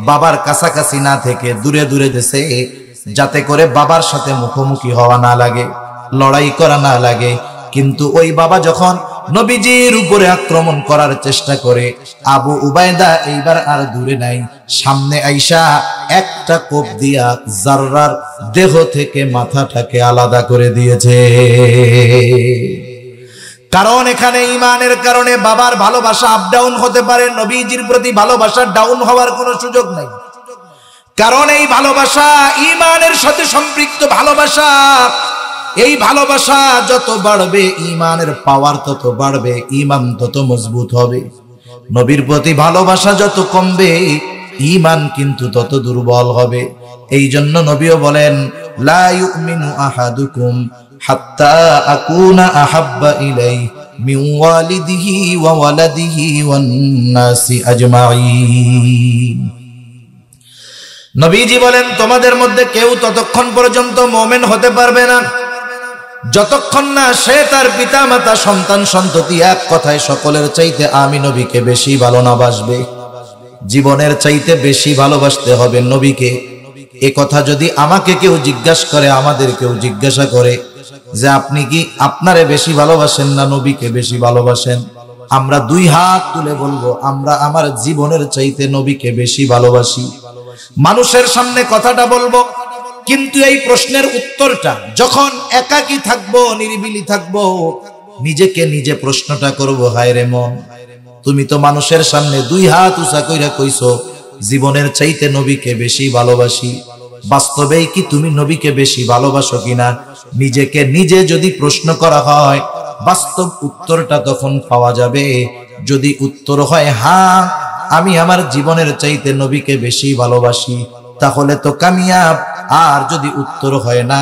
S1: বাবার কাছাকাছি না থেকে দূরে দূরে দিছে, যাতে করে বাবার সাথে মুখোমুখি হওয়া না লাগে, লড়াই করা না লাগে। কিন্তু ওই বাবা যখন নবীজির উপরে আক্রমণ করার চেষ্টা করে, আবু উবাইদা এইবার আর দূরে নাই, সামনে আইসা একটা কোপ দিয়া জাররার দেহ থেকে মাথাটাকে আলাদা করে দিয়েছে। কারণ এখানে ঈমানের কারণে বাবার ভালোবাসা আপ ডাউন হতে পারে, নবীজির প্রতি ভালোবাসা ডাউন হওয়ার কোনো সুযোগ নাই। কারণ এই ভালোবাসা ঈমানের সাথে সম্পৃক্ত ভালোবাসা। এই ভালোবাসা যত বাড়বে ঈমানের পাওয়ার তত বাড়বে, ঈমান তত মজবুত হবে। নবীর প্রতি ভালোবাসা যত কমবে ঈমান কিন্তু তত দুর্বল হবে। এই জন্য নবীও বলেন, লা ইউমিনু আহাদুকুম হাত্তা আকুনা আহাব্বা ইলাইহি মিন ওয়ালিদিহি ওয়া ওয়ালাদিহি ওয়ান নাসি আজমাইন। নবীজি বলেন, তোমাদের মধ্যে কেউ ততক্ষণ পর্যন্ত মুমিন হতে পারবে না যতক্ষণ না সে তার পিতা মাতা সন্তান সন্ততি এক কথায় সকলের চাইতে আমি নবীকে বেশি ভালো না বাসবে। জীবনের চাইতে বেশি ভালোবাসতে হবে নবীকে। এ কথা যদি আমাকে কেউ জিজ্ঞাসা করে, আমাদের কেউ জিজ্ঞাসা করে যে আপনি কি আপনারে বেশি ভালোবাসেন না নবীকে বেশি ভালোবাসেন, আমরা দুই হাত তুলে বলবো আমরা আমার জীবনের চাইতে নবীকে বেশি ভালোবাসি। মানুষের সামনে কথাটা বলবো, কিন্তু এই প্রশ্নের উত্তরটা যখন একাকী থাকবো, নিরিবিলি থাকবো, নিজেকে নিজে প্রশ্নটা করবো, হায় রে মন, তুমি তো মানুষের সামনে দুই হাত উঁচা কইরা কইছো জীবনের চাইতে নবীকে বেশি ভালোবাসি। বাস্তবেই কি তুমি নবীকে বেশি ভালোবাসো কিনা? নিজেকে নিজে যদি প্রশ্ন করা হয়, বাস্তব উত্তরটা তখন পাওয়া যাবে। যদি উত্তর হয় হ্যাঁ, আমি আমার জীবনের চাইতে নবীকে বেশি ভালোবাসি, তাহলে তো কামিয়াব। আর যদি উত্তর হয় না,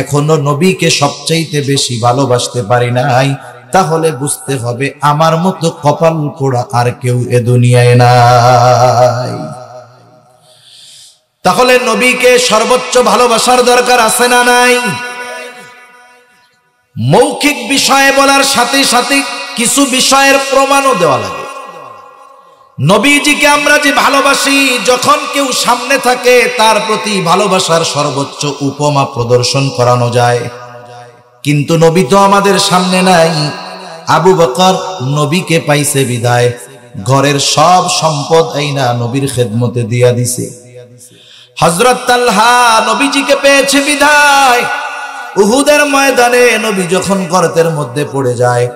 S1: এখনো নবীকে সবচাইতে বেশি ভালোবাসতে পারি নাই, তাহলে বুঝতে হবে আমার মতো কপাল পোড়া আর কেউ এ দুনিয়ায় নাই। তাহলে নবীকে সর্বোচ্চ ভালোবাসার দরকার আছে না নাই? মৌখিক বিষয়ে বলার সাথে সাথে কিছু বিষয়ের প্রমাণও দেওয়া লাগে। নবীজিকে আমরা যে ভালোবাসি, যখন কেউ সামনে থাকে তার প্রতি ভালোবাসার সর্বোচ্চ উপমা প্রদর্শন করানো যায়। কিন্তু নবী তো আমাদের সামনে নাই। আবু বকর নবীকে পাইছে বিদায় ঘরের সব সম্পদ আইনা নবীর খেদমতে দিয়া দিছে। হযরত তালহা নবীজিকে পেয়েছে বিদায় উহুদের ময়দানে নবী যখন গর্তের মধ্যে পড়ে যায়,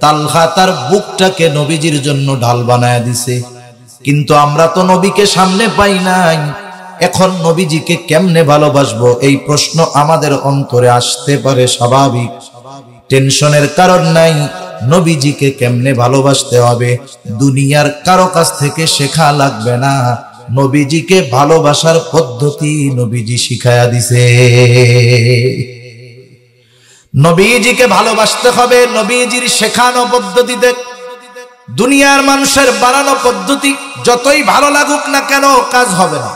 S1: তালহা তার বুকটাকে নবীজির জন্য ঢাল বানায় দিছে। কিন্তু আমরা তো নবীকে সামনে পাই নাই, এখন নবীজিকে কেমনে ভালোবাসবো এই প্রশ্ন আমাদের অন্তরে আসতে পারে, স্বাভাবিক। টেনশনের কারণ নাই। নবীজিকে কেমনে ভালোবাসতে হবে দুনিয়ার কারো কাছ থেকে শেখা লাগবে না। নবীজিকে ভালোবাসার পদ্ধতি নবীজি শিখায়া দিছে। নবীজিকে ভালোবাসতে হবে নবীজির শেখানো পদ্ধতিতে। দুনিয়ার মানুষের বানানো পদ্ধতি যতই ভালো লাগুক না কেন কাজ হবে না।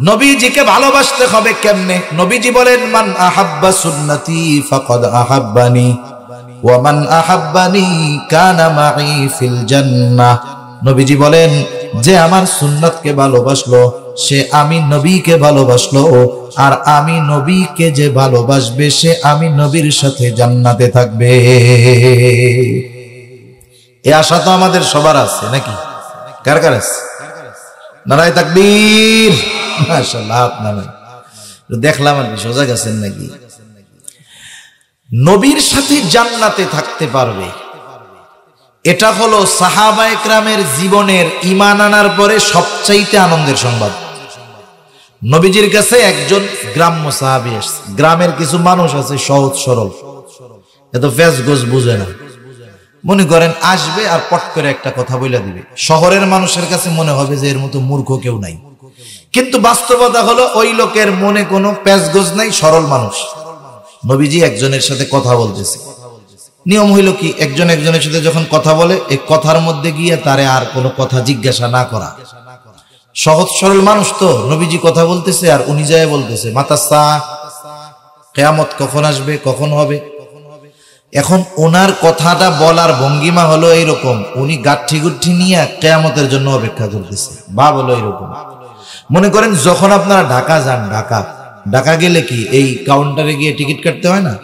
S1: নবীজিকে ভালোবাসতে হবে কেমনে? নবীজি বলেন, মান আহাব্বা সুন্নতি ফাকাদ আহাব্বানি ওয়া মান আহাব্বানি কানা মাই ফিল জান্নাহ। নবীজি বলেন, যে আমার সুন্নতকে ভালোবাসলো সে আমি নবীকে ভালোবাসলো, আর আমি নবীকে যে ভালোবাসবে সে আমি নবীর সাথে জান্নাতে থাকবে। এ আশা তো আমাদের সবার আছে নাকি? কার কার আছে? নারায়ে তাকবীর। মাশাআল্লাহ। আপনারা দেখলাম আর সোজা গেছেন নাকি? নবীর সাথে জান্নাতে থাকতে পারবে, এটা হলো সাহাবায়ে কেরামের জীবনের ঈমান আনার পরে সবচাইতে আনন্দের সংবাদ। নবীজির কাছে একজন গ্রাম্য সাহাবী আসছে। গ্রামের কিছু মানুষ আছে সহজ সরল, এত ফেস গোজ বুঝে না। মনে করেন আসবে আর পট করে একটা কথা বলে দিবে। শহরের মানুষের কাছে মনে হবে যে এর মতো মূর্খ কেউ নাই, কিন্তু বাস্তবতা হলো ওই লোকের মনে কোনো প্যাচ গোজ নাই, সরল মানুষ। নবীজি একজনের সাথে কথা বলতেছে। নিয়ম হইল কি, একজন একজনের সাথে যখন কথা বলে এই কথার মধ্যে গিয়ে তারে আর কোনো কথা জিজ্ঞাসা না করা। সহজ সরল মানুষ তো, নবীজি কথা বলতেছে আর উনি যায় বলতেছে মাতাসা, কিয়ামত কখন আসবে, কখন হবে। এখন ওনার কথাটা বলার ভঙ্গিমা হলো এইরকম, উনি গাঠি গুঠি নিয়ে কিয়ামতের জন্য অপেক্ষা করতেছে। ভাব হলো এইরকম। মনে করেন যখন আপনারা ঢাকা যান, ঢাকা গেলে কি এই কাউন্টারে গিয়ে টিকিট কাটতে হয় না?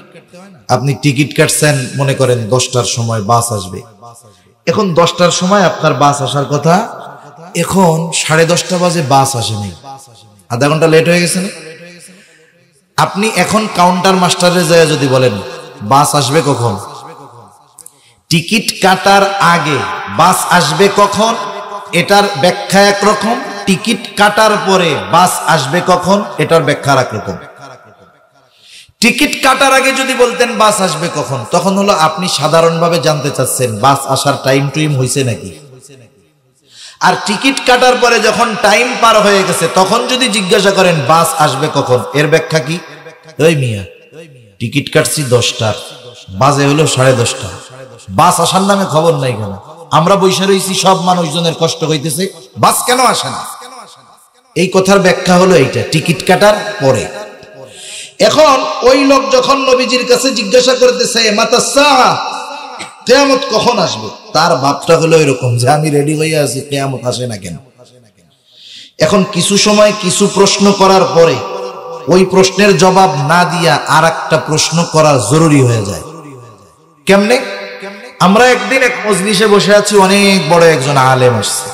S1: আপনি টিকিট কাটছেন, মনে করেন 10টার সময় বাস আসবে। এখন 10টার সময় আপনার বাস আসার কথা, এখন 10:30 বাজে বাস আসেনি, আধা ঘন্টা লেট হয়ে গেছে না? আপনি এখন কাউন্টার মাস্টারে যায় যদি বলেন বাস আসবে কখন, টিকিট কাটার আগে বাস আসবে কখন এটার ব্যাখ্যা একরকম, টিকিট কাটার পরে বাস আসবে কখন এটার ব্যাখ্যা একরকম। টিকিট কাটার আগে যদি বলতেন বাস আসবে কখন, তখন হলো আপনি সাধারণভাবে জানতে চাচ্ছেন বাস আসার টাইম টুইম হয়েছে নাকি। আর টিকিট কাটার পরে যখন টাইম পার হয়ে গেছে তখন যদি জিজ্ঞাসা করেন বাস আসবে কখন, এর ব্যাখ্যা কি? ওই মিয়া টিকিট কাটছি 10টার, বাজে হলো 10:30, বাস আসার নামে খবর নাই কেন? আমরা বসে রয়েছি, সব মানুষজনের কষ্ট হইতেছে, বাস কেন আসে না? এই কথার ব্যাখ্যা হলো এইটা, টিকিট কাটার পরে। এখন ওই লোক যখন নবীজির কাছে জিজ্ঞাসা করতেছে মাতা সাআ, কিয়ামত কখন আসবে, তার ভাবটা হলো এরকম যে আমি রেডি হয়ে আছি, কিয়ামত আসে না কেন? এখন কিছু সময় কিছু প্রশ্ন করার পরে ওই প্রশ্নের জবাব না দিয়া আর একটা প্রশ্ন করা জরুরি হয়ে যায়। কেমনে? আমরা একদিন এক মজলিসে বসে আছি, অনেক বড় একজন আলেম আসছে,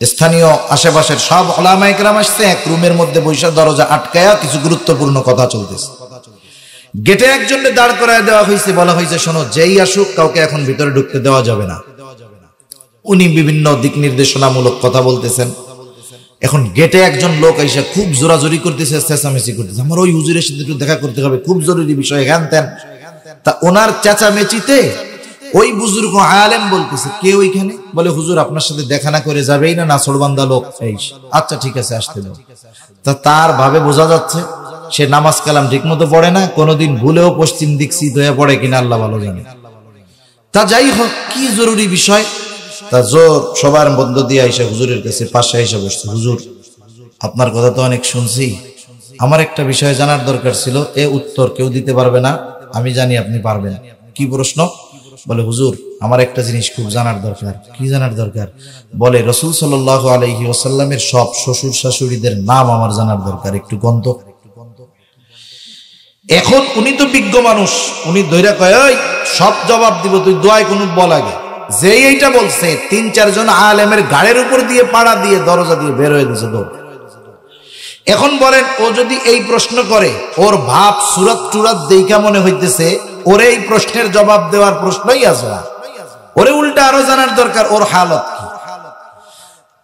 S1: স্থানীয় আশেপাশের সব উলামায়ে কেরাম আসছে, এক রুমের মধ্যে বসে দরজা আটকায়া কিছু গুরুত্বপূর্ণ কথা চলতেছে। গেটে একজনকে দাঁড় করায় দেওয়া হয়েছে, বলা হয়েছে শোনো, যেই আসুক কাউকে এখন ভিতরে ঢুকতে দেওয়া যাবে না। উনি বিভিন্ন দিক নির্দেশনামূলক কথা বলতেছেন। এখন গেটে একজন লোক এসে খুব জোরাজোরি করতেছে, চেঁচামেচি করতেছে, আমার ওই হুজুরের সাথে একটু দেখা করতে হবে, খুব জরুরি বিষয়, জ্ঞান দেন। তা ওনার চেঁচামেচিতে ওই বুজুর্গ আলেম বলতেছে কে ওইখানে, বলে হুজুর আপনার সাথে দেখা না করে যাবেই না, নাছোড়বান্দা লোক। এই আচ্ছা ঠিক আছে আসতে দাও। তা তার ভাবে বোঝা যাচ্ছে সে নামাজ কালাম ঠিক মতো পড়ে না, কোনোদিন ভুলেও পশ্চিম দিক সিধ হয়ে পড়ে কিনা আল্লাহ ভালো জানে। তা যাই হোক, কি জরুরি বিষয়, তা জোর সবার মধ্য দিয়ে আইসা হুজুরের কাছে পাশে এসে বসছে। হুজুর আপনার কথা তো অনেক শুনছি, আমার একটা বিষয় জানার দরকার ছিল, এ উত্তর কেউ দিতে পারবে না, আমি জানি আপনি পারবেন। কি প্রশ্ন? বলে হুজুর আমার একটা জিনিস খুব জানার দরকার। কি জানার দরকার? বলে রাসূল সাল্লাল্লাহু আলাইহি ওয়াসাল্লামের সব শ্বশুর শাশুড়িদের নাম আমার জানার দরকার, একটু গন্ত। এখন উনি তো বিজ্ঞ মানুষ, উনি ধৈর্য কয় ওই সব জবাব দিব, তুই দোয়ায় কোন বল আগে। যেই এইটা বলছে 3-4 জন আলেমের গাড়ির উপর দিয়ে পাড়া দিয়ে দরজা দিয়ে বের হয়ে দিয়েছে দৌড়। এখন বলেন ও যদি এই প্রশ্ন করে, ওর ভাব সুরত টুরাত দেখা মনে হইতেছে ওরে এই প্রশ্নের জবাব দেওয়ার প্রশ্নই আছে না, ওরে উল্টা আরো জানার দরকার ওর হালত কি।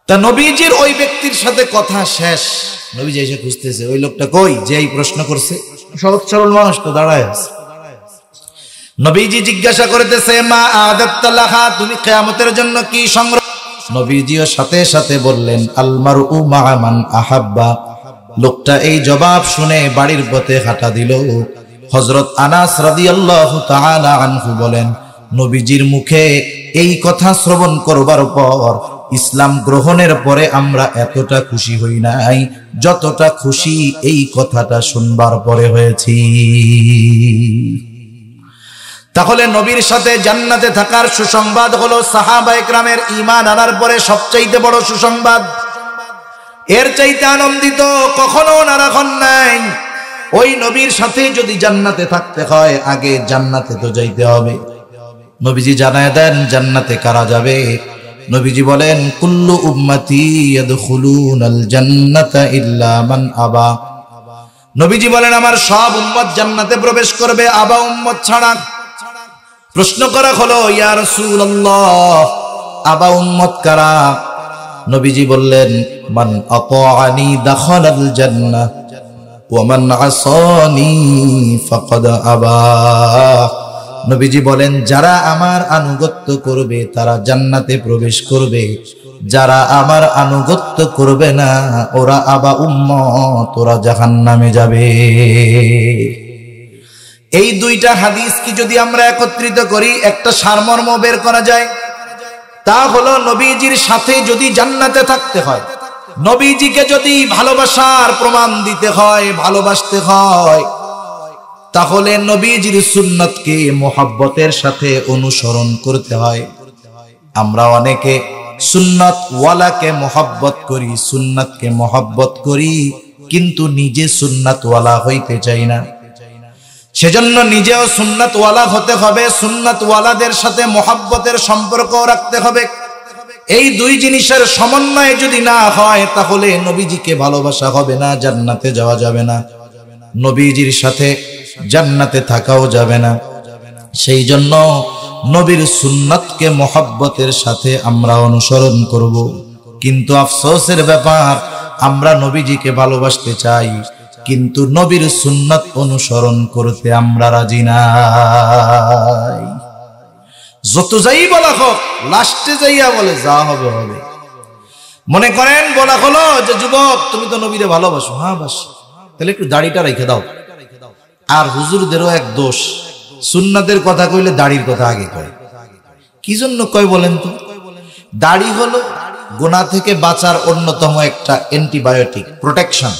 S1: তা নবীজির ওই ব্যক্তির সাথে কথা শেষ, নবীজি এসে খুঁজতেছে ওই লোকটা কই যে এই প্রশ্ন করছে। সহজ সরল মানুষ তো দাঁড়ায় আছে। নবীজি জিজ্ঞাসা করতেছে মা আদাত্তা লাহা, তুমি কিয়ামতের জন্য কি সংগ্রহ? নবীজিও সাথে সাথে বললেন আল মারউ মা মান আহাব্বা। লোকটা এই জবাব শুনে বাড়ির পথে হাঁটা দিল। হযরত আনাস রাদিয়াল্লাহু তাআলা আনহু বলেন, নবীজির মুখে এই কথা শ্রবণ করবার পর, ইসলাম গ্রহণের পরে আমরা এতটা খুশি হই নাই যতটা খুশি এই কথাটা শুনবার পরে হয়েছি। তাহলে নবীর সাথে জান্নাতে থাকার সুসংবাদ হলো সাহাবায়ে কেরামের ঈমান আনার পরে সবচাইতে বড় সুসংবাদ। এর চাইতে আনন্দিত কখনো ওনারা হন নাই। ওই নবীর সাথে যদি জান্নাতে থাকতে হয় আগে জান্নাতে তো যাইতে হবে। নবীজি জানায় দেন জান্নাতে কারা যাবে। নবীজি বলেন কুল্লু উম্মতি ইয়াদখুলুনাল জান্নাতা ইল্লা মান আবা। নবীজি বলেন আমার সব উম্মত জান্নাতে প্রবেশ করবে, আবা উম্মত ছাড়া। প্রশ্ন করা হলো ইয়া রাসূলুল্লাহ আবা উম্মত কারা? নবীজি বললেন মান আতাআনি দাখালাল জান্নাহ ওয়া মান আসানি ফাকাদ আবা। নবীজি বলেন যারা আমার আনুগত্য করবে তারা জান্নাতে প্রবেশ করবে, যারা আমার আনুগত্য করবে না ওরা আবা উম্মত, ওরা জাহান্নামে যাবে। এই দুইটা হাদিস কি যদি আমরা একত্রিত করি একটা সারমর্ম বের করা যায়, তা হলো নবীজির সাথে যদি জান্নাতে থাকতে হয়, নবীজিকে যদি ভালোবাসার প্রমাণ দিতে হয়, ভালোবাসতে হয়, তাহলে নবীজির সুন্নতকে মুহাব্বতের সাথে অনুসরণ করতে হয়। আমরা অনেকে সুন্নত ওয়ালাকে মুহাব্বত করি, সুন্নতকে মুহাব্বত করি, কিন্তু নিজে সুন্নত ওয়ালা হইতে চাই না। সেজন্য নিজেও সুন্নত ওয়ালা হতে হবে, সুন্নত ওয়ালাদের সাথে মুহাব্বতের সম্পর্ক রাখতে হবে। এই দুই জিনিসের সমন্বয় যদি না হয় তাহলে নবীজিকে ভালোবাসা হবে না, জান্নাতে যাওয়া যাবে না, নবীজির সাথে জান্নাতে থাকাও যাবে না। সেই জন্য নবীর সুন্নাতকে মহব্বতের সাথে আমরা অনুসরণ করব। কিন্তু আফসোসের ব্যাপার, আমরা নবীজিকে ভালোবাসতে চাই কিন্তু নবীর সুন্নাত অনুসরণ করতে আমরা রাজি নাই। যত যাই বলা হোক, লাস্টে যাইয়া বলে যা হবে হবে। মনে করেন বলা হলো যে যুবক তুমি তো নবীরে ভালোবাসো, হ্যাঁ বাসি, তাহলে একটু দাড়িটা রেখে দাও। আর হুজুরদেরও এক দোষ, সুন্নাতের কথা কইলে দাড়ির কথা আগে কয়। কি জন্য কয় বলেন তো? দাড়ি হলো গুনাহ থেকে বাঁচার অন্যতম একটা অ্যান্টিবায়োটিক, প্রোটেকশন।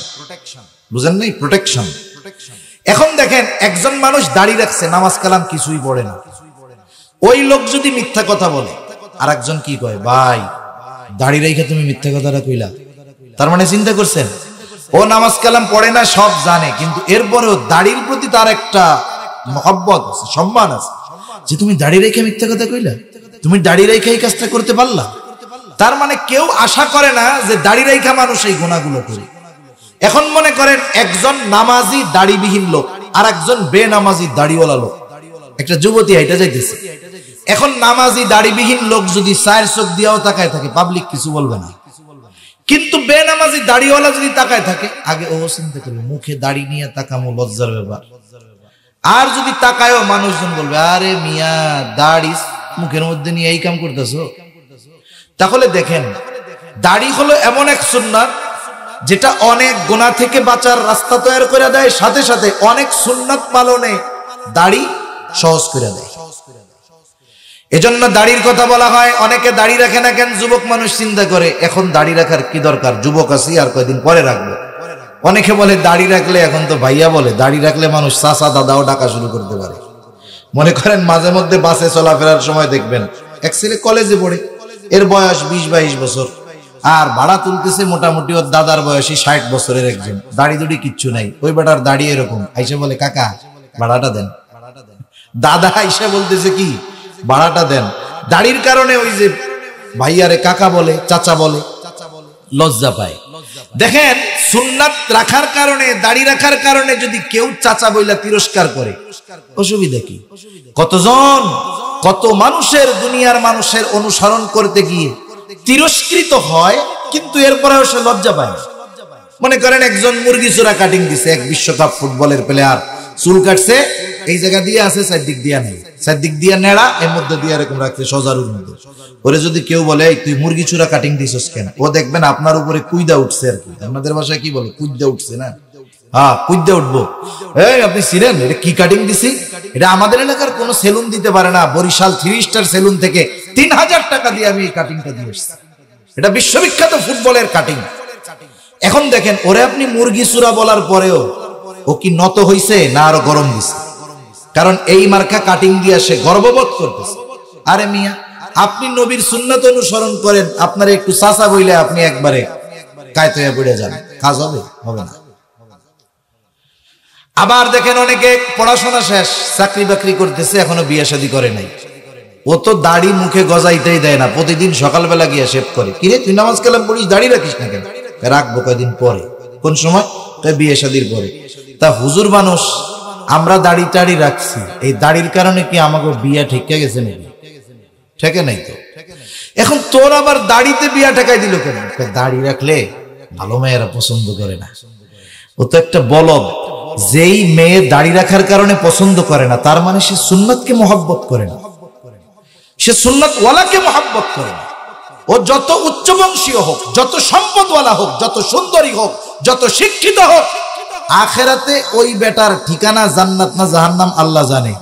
S1: বুঝেন নাই? প্রোটেকশন। এখন দেখেন একজন মানুষ দাড়ি রাখছে, নামাজ কালাম কিছুই পড়ে না, ওই লোক যদি মিথ্যা কথা বলে, আর একজন কি কয়, ভাই দাড়ি রেখে তুমি মিথ্যা কথাটা কইলা। তার মানে চিন্তা করছেন, ও নামাজ কালাম পড়ে না, সব জানে, কিন্তু এরপরেও দাড়ির প্রতি তার একটা মহব্বত আছে, সম্মান আছে, যে তুমি দাড়ি রেখে মিথ্যা কথা কইলা, তুমি দাড়ি রেখে এই কাজটা করতে পারলা। তার মানে কেউ আশা করে না যে দাড়ি রেখা মানুষ এই গুনাহগুলো করে। এখন মনে করেন একজন নামাজি দাড়িবিহীন লোক আর একজন বেনামাজি দাড়িওয়ালা লোক, একটা যুবতী হাইটা যাইতেছে। এখন নামাজি দাড়িবিহীন লোক যদি চায়ের চোখ দিয়েও তাকায় থাকে, পাবলিক কিছু বলবে না, কিন্তু বেনামাজি দাড়িওয়ালা যদি তাকায় থাকে, আগে ও চিন্তা করবে মুখে দাড়ি নিয়ে তাকামো, লজ্জার ব্যাপার। আর যদি তাকায়ও, মানুষজন বলবে আরে মিয়া দাড়ি মুখের মধ্যে নিয়ে এই কাম করতেছো। তাহলে দেখেন, দাড়ি হলো এমন এক সুন্নাত যেটা অনেক গুনাহ থেকে বাঁচার রাস্তা তৈরি করে দেয়, সাথে সাথে অনেক সুন্নাত পালনে দাড়ি সহজ করে দেয়। এজন্য দাড়ির কথা বলা হয়। অনেকে দাড়ি রাখে না কেন? যুবক মানুষ চিন্তা করে এখন দাড়ি রাখার কি দরকার, যুবক আছি আর কয়দিন পরে রাখবো। অনেকে বলে দাড়ি রাখলে, এখন তো ভাইয়া বলে দাড়ি রাখলে মানুষ চাচা দাদাও ডাকা শুরু করতে পারে। মনে করেন মাঝে মধ্যে বাসে চলাফেরার সময় দেখবেন এক ছেলে কলেজে পড়ে, এর বয়স 20-22 বছর, আর ভাড়া তুলতেছে মোটামুটি ওর দাদার বয়সী 60 বছরের একজন, দাড়ি দুড়ি কিচ্ছু নাই। ওই বেটার দাড়ি এরকম, আইসা বলে কাকা ভাড়াটা দেন। দাদা আইসা বলতেছে কি ভাড়াটা দেন। দাড়ির কারণে ওই যে ভাইয়ারে কাকা বলে, চাচা বলে, লজ্জা পায়। দেখেন সুন্নাত রাখার কারণে, দাড়ি রাখার কারণে যদি কেউ চাচা বইলা তিরস্কার করে, অসুবিধা কি? কতজন, কত মানুষের, দুনিয়ার মানুষের অনুসরণ করতে গিয়ে তিরস্কৃত হয়, কিন্তু এরপরেও সে লজ্জা পায় না। মনে করেন একজন মুরগি চূড়া কাটিং দিছে, এক বিশ্বকাপ ফুটবলের প্লেয়ার, চুল কাটছে, এই জায়গা দিয়ে আছে, চারদিক দিয়া নেই, চারদিক দিয়া নেড়া, এর মধ্যে দিয়ে এরকম রাখছে সজারুর মধ্যে। ওরে যদি কেউ বলে তুই মুরগি চূড়া কাটিং দিছিস কেন, ও দেখবেন আপনার উপরে কুইদা উঠছে। আর কি আপনাদের ভাষায় কি বলে, কুইদা উঠছে না? হ্যাঁ, কুইদা উঠবো। এই আপনি ছিলেন, এটা কি কাটিং দিছি? এটা আমাদের এলাকার কোন সেলুন দিতে পারে না, বরিশাল 3 স্টার সেলুন থেকে 3000 টাকা দিয়ে আমি এই কাটিংটা দিয়ে এসেছি। এটা বিশ্ববিখ্যাত ফুটবলের কাটিং। এখন দেখেন, ওরে আপনি মুরগি চূড়া বলার পরেও ও কি নত হইছে না আরো গরম দিছে? কারণ এই মার্কা কাটিং দিয়ে সে গর্ববোধ করতেছে। আরে মিয়া, আপনি নবীর সুন্নাত অনুসরণ করেন, আপনার একটু চাচা বইলে আপনি একবারে কায়ত হয়ে পড়ে যান, কাজ হবে? হবে না। আবার দেখেন অনেকে পড়াশোনা শেষ, চাকরি বাকরি করতেছে, এখনো বিয়ে শাদী করে নাই। ও তো দাড়ি মুখে গজাইতেই দেয় না, প্রতিদিন সকালবেলা গিয়ে শেভ করে। কিরে তুই নামাজ কালাম পড়িস, দাড়ি রাখিস না কেন? রাখবো কয়দিন পরে। কোন সময়? বিয়ে শাদীর পরে। তা হুজুর মানুষ, আমরা দাড়ি টাড়ি রাখছি, এই দাড়ির কারণে কি আমাকে বিয়া ঠেকে গেছে নাকি? ঠেকে নাই তো। এখন তোর আবার দাড়িতে বিয়া ঠেকাই দিল কেন? দাড়ি রাখলে ভালো মেয়েরা পছন্দ করে না। ও তো একটা বলদ। যেই মেয়ে দাড়ি রাখার কারণে পছন্দ করে না, তার মানে সে সুন্নাতকে মহব্বত করে না, সে সুন্নাত ওয়ালাকে মহব্বত করে না। ও যত উচ্চবংশীয় হোক, যত সম্পদওয়ালা হোক, যত সুন্দরী হোক, যত শিক্ষিত হোক, আখেরাতে ওই বেটার ঠিকানা জান্নাত না জাহান্নাম আল্লাহ জানে।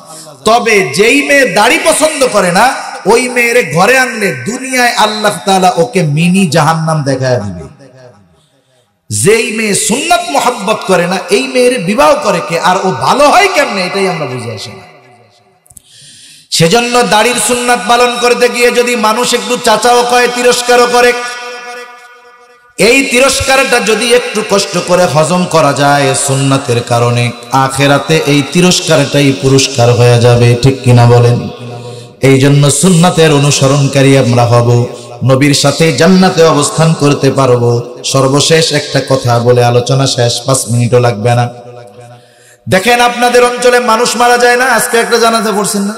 S1: তবে যেই মেয়ে দাড়ি পছন্দ করে না, ওই মেয়ের ঘরে আনলে দুনিয়ায় আল্লাহ তাআলা ওকে মিনি জাহান্নাম দেখায় দিবে। যেই মেয়ে সুন্নাত মহব্বত করে না, এই মেয়ের বিবাহ করে কে? আর ও ভালো হয় কেমনে? এটাই আমরা বুঝে আসি না। সেজন্য দাড়ির সুন্নাত পালন করতে গিয়ে যদি মানুষ একটু চাচাও কয়, তিরস্কারও করে, এই তিরস্কারটা যদি একটু কষ্ট করে হজম করা যায় সুন্নাতের কারণে, আখেরাতে এই তিরস্কারটাই পুরস্কার হয়ে যাবে। ঠিক কিনা বলেন? এই জন্য সুন্নাতের অনুসরণকারী আমরা হব, নবীর সাথে জান্নাতে অবস্থান করতে পারবো। সর্বশেষ একটা কথা বলে আলোচনা শেষ, 5 মিনিটও লাগবে না। দেখেন আপনাদের অঞ্চলে মানুষ মারা যায় না, আজকে একটা জানাজা পড়ছেন না?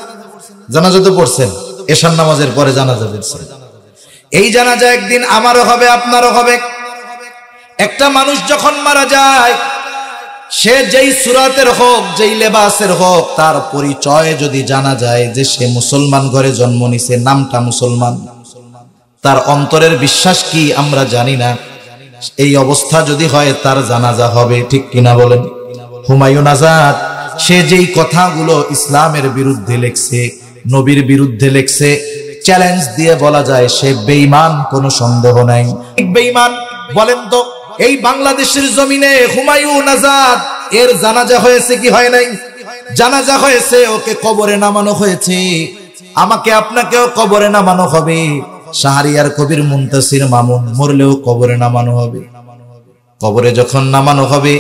S1: জানাজা তো পড়ছেন, এশার নামাজের পরে জানাজা পড়ছেন। এই জানাজা একদিন আমারও হবে, আপনারও হবে। একটা মানুষ যখন মারা যায়, সে যেই সুরাতের হোক, যেই লেবাসের হোক, তার পরিচয় যদি জানা যায় যে সে মুসলমান ঘরে জন্ম নিছে, নামটা মুসলমান, তার অন্তরের বিশ্বাস কি আমরা জানি না। এই অবস্থা যদি হয় তার জানাজা হবে, ঠিক কিনা বলেন? হুমায়ুন আজাদ সে যেই কথাগুলো ইসলামের বিরুদ্ধে লেখছে, নবীর বিরুদ্ধে লেখছে, চ্যালেঞ্জ দিয়ে বলা যায় সে বেঈমান, কোনো সন্দেহ নাই। বেঈমান বলেন তো, এই বাংলাদেশের জমিনে হুমায়ুন আজাদ এর জানাজা হয়েছে কি হয় নাই? জানাজা হয়েছে, ওকে কবরে নামানো হয়েছে। আমাকে আপনাকেও কবরে নামানো হবে। শাহরিয়ার কবির মুনতাসির মামুন মরলেও কবরে নামানো হবে। কবরে যখন নামানো হবে,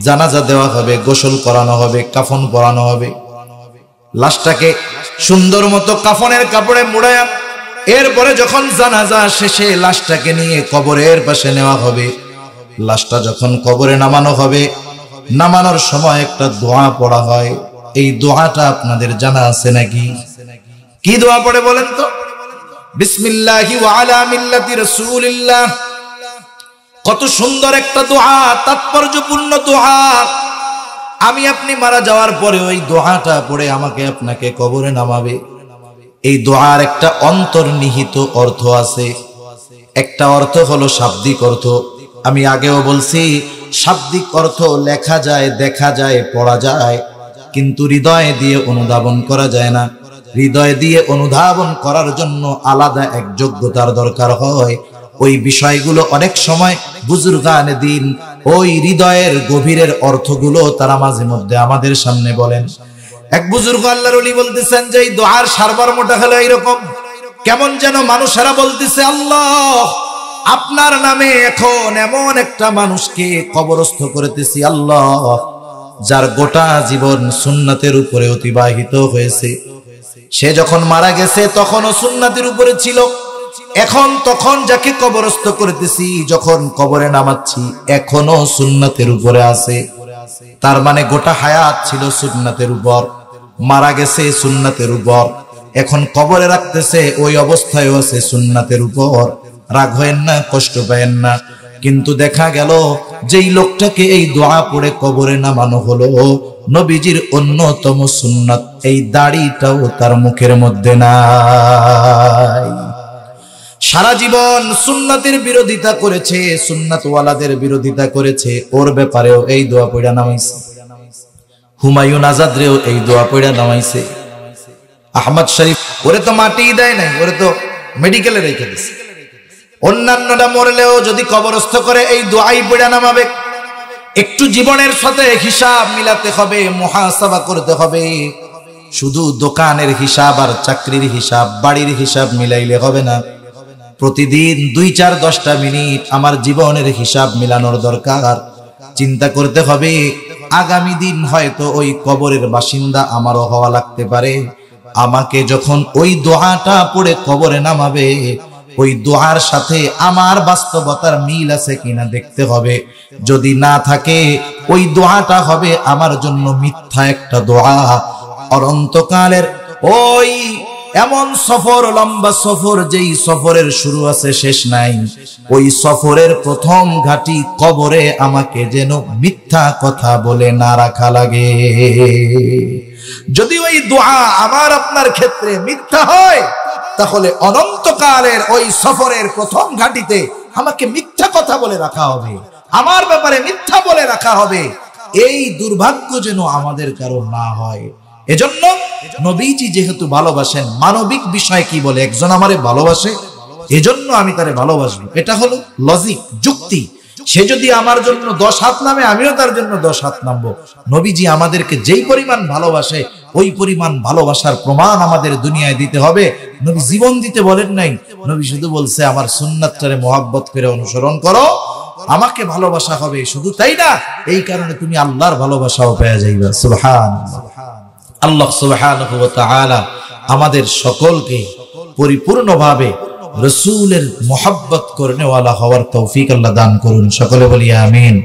S1: জানাজা দেওয়া হবে, গোসল করানো হবে, কাফন পরানো হবে, লাশটাকে সুন্দর মতো কাফনের কাপড়ে মুড়ায়া, এরপরে যখন জানাজা শেষে লাশটাকে নিয়ে কবরের পাশে নেওয়া হবে। লাশটা যখন কবরে নামানো হবে, নামানোর সময় একটা দোয়া পড়া হয়। এই দোয়াটা আপনাদের জানা আছে নাকি? কি দোয়া পড়ে বলেন তো? বিসমিল্লাহি ওয়া আলা মিল্লাতি রাসূলিল্লাহ। কত সুন্দর একটা দোয়া, তাৎপর্যপূর্ণ দোয়া। আমি আপনি মারা যাওয়ার পরে ওই দোয়াটা পড়ে আমাকে আপনাকে কবরে নামাবে। এই দোয়ার একটা অন্তর্নিহিত অর্থ আছে। একটা অর্থ হলো শাব্দিক অর্থ। আমি আগেও বলছি, শাব্দিক অর্থ লেখা যায়, দেখা যায়, পড়া যায়, কিন্তু হৃদয় দিয়ে অনুধাবন করা যায় না। হৃদয় দিয়ে অনুধাবন করার জন্য আলাদা এক যোগ্যতার দরকার হয়। ওই বিষয়গুলো অনেক সময় বুজুর্গানে দিন ওই হৃদয়ের গভীরের অর্থগুলো তারা মাঝে মধ্যে আমাদের সামনে বলেন। এক বুজুর্গ আল্লাহর ওলি বলতেছেন যে এই দোয়ার সারমর্মটা হলো এইরকম, কেমন যেন মানুষেরা বলতেছে, আল্লাহ আপনার নামে এখন এমন একটা মানুষকে কবরস্থ করতেছি আল্লাহ, যার গোটা জীবন সুন্নাতের উপরে অতিবাহিত হয়েছে। সে যখন মারা গেছে তখনও সুন্নাতের উপরে ছিল, তখন যাকে কবরস্থ করতেছি, যখন কবরে নামাচ্ছি, এখনো সুন্নাতের উপরে আছে। তার মানে গোটা হায়াত ছিল সুন্নাতের উপর, মারা গেছে সুন্নাতের উপর, এখন কবরে রাখতেছে ওই অবস্থায় আছে সুন্নাতের উপর। রাগ হয়েন না, কষ্ট পায়েন না। কিন্তু দেখা গেল যেই লোকটাকে এই দোয়া পড়ে কবরে নামানো হলো, নবীজির অন্যতম সুন্নাত এই দাড়িটাও তার মুখের মধ্যে নাই। সারা জীবন সুন্নাতের বিরোধিতা করেছে, সুন্নাতওয়ালাদের বিরোধিতা করেছে, ওর ব্যাপারেও এই দোয়া পড়া নামাইছে। হুমায়ুন আজাদরেও এই দোয়া পড়া নামাইছে। আহমদ শরীফ ওরে তো মাটি দেয় নাই, ওরে তো মেডিকেলে রেখে দিছে। অন্যান্যরা মরলেও যদি কবরস্থ করে এই দোয়াই পড়া নামাবে। একটু জীবনের সাথে হিসাব মিলাতে হবে, মুহাসাবা করতে হবে। শুধু দোকানের হিসাব আর চাকরির হিসাব, বাড়ির হিসাব মিলাইলে হবে না। প্রতিদিন 2-4-10টা মিনিট আমার জীবনের হিসাব মিলানোর দরকার। চিন্তা করতে হবে, আগামী দিন হয়তো ওই কবরের বাসিন্দা আমারও হওয়া লাগতে পারে। আমাকে যখন ওই দোয়াটা পড়ে কবরে নামাবে, ওই দোয়ার সাথে আমার বাস্তবতার মিল আছে কিনা দেখতে হবে। যদি না থাকে, ওই দোয়াটা হবে আমার জন্য মিথ্যা একটা দোয়া। অনন্তকালের ওই এমন সফর, লম্বা সফর, যেই সফরের শুরু আছে শেষ নাই, ওই সফরের প্রথম ঘাটি কবরে আমাকে যেন মিথ্যা কথা বলে না রাখা লাগে। যদি ওই দোয়া আমার আপনার ক্ষেত্রে মিথ্যা হয়, তাহলে অনন্তকালের ওই সফরের প্রথম ঘাটিতে আমাকে মিথ্যা কথা বলে রাখা হবে, আমার ব্যাপারে মিথ্যা বলে রাখা হবে। এই দুর্ভাগ্য যেন আমাদের কারো না হয়। এজন্য নবীজি যেহেতু ভালোবাসেন, মানবিক বিষয় কি বলে, একজন আমারে ভালোবাসে এজন্য আমি তারে ভালোবাসবো, এটা হলো লজিক, যুক্তি। সে যদি আমার জন্য 10 হাত নামে, আমিও তার জন্য 10 হাত নামবো। নবীজি আমাদেরকে যেই পরিমাণ ভালোবাসে, ওই পরিমাণ ভালোবাসার প্রমাণ আমাদের দুনিয়ায় দিতে হবে। নবী জীবন দিতে বলেন নাই, নবী শুধু বলছে আমার সুন্নাতটারে মহব্বত করে অনুসরণ করো, আমাকে ভালোবাসা হবে। শুধু তাই না, এই কারণে তুমি আল্লাহর ভালোবাসাও পেয়ে যাইবা। সুবহানাল্লাহ। আল্লাহ সুবহানাহু ওয়া তাআলা আমাদের সকলকে পরিপূর্ণভাবে রাসূলের মুহাব্বত করনেওয়ালা হওয়ার তৌফিক আল্লাহ দান করুন। সকলে বলি আমিন।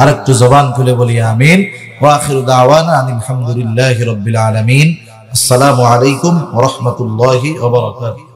S1: আর একটু জবান খুলে বলি আমিন। ওয়া আখিরু দাওয়ানা আলহামদুলিল্লাহি রাব্বিল আলামিন। আসসালামু আলাইকুম ওয়া রাহমাতুল্লাহি ওয়া বারাকাতুহু।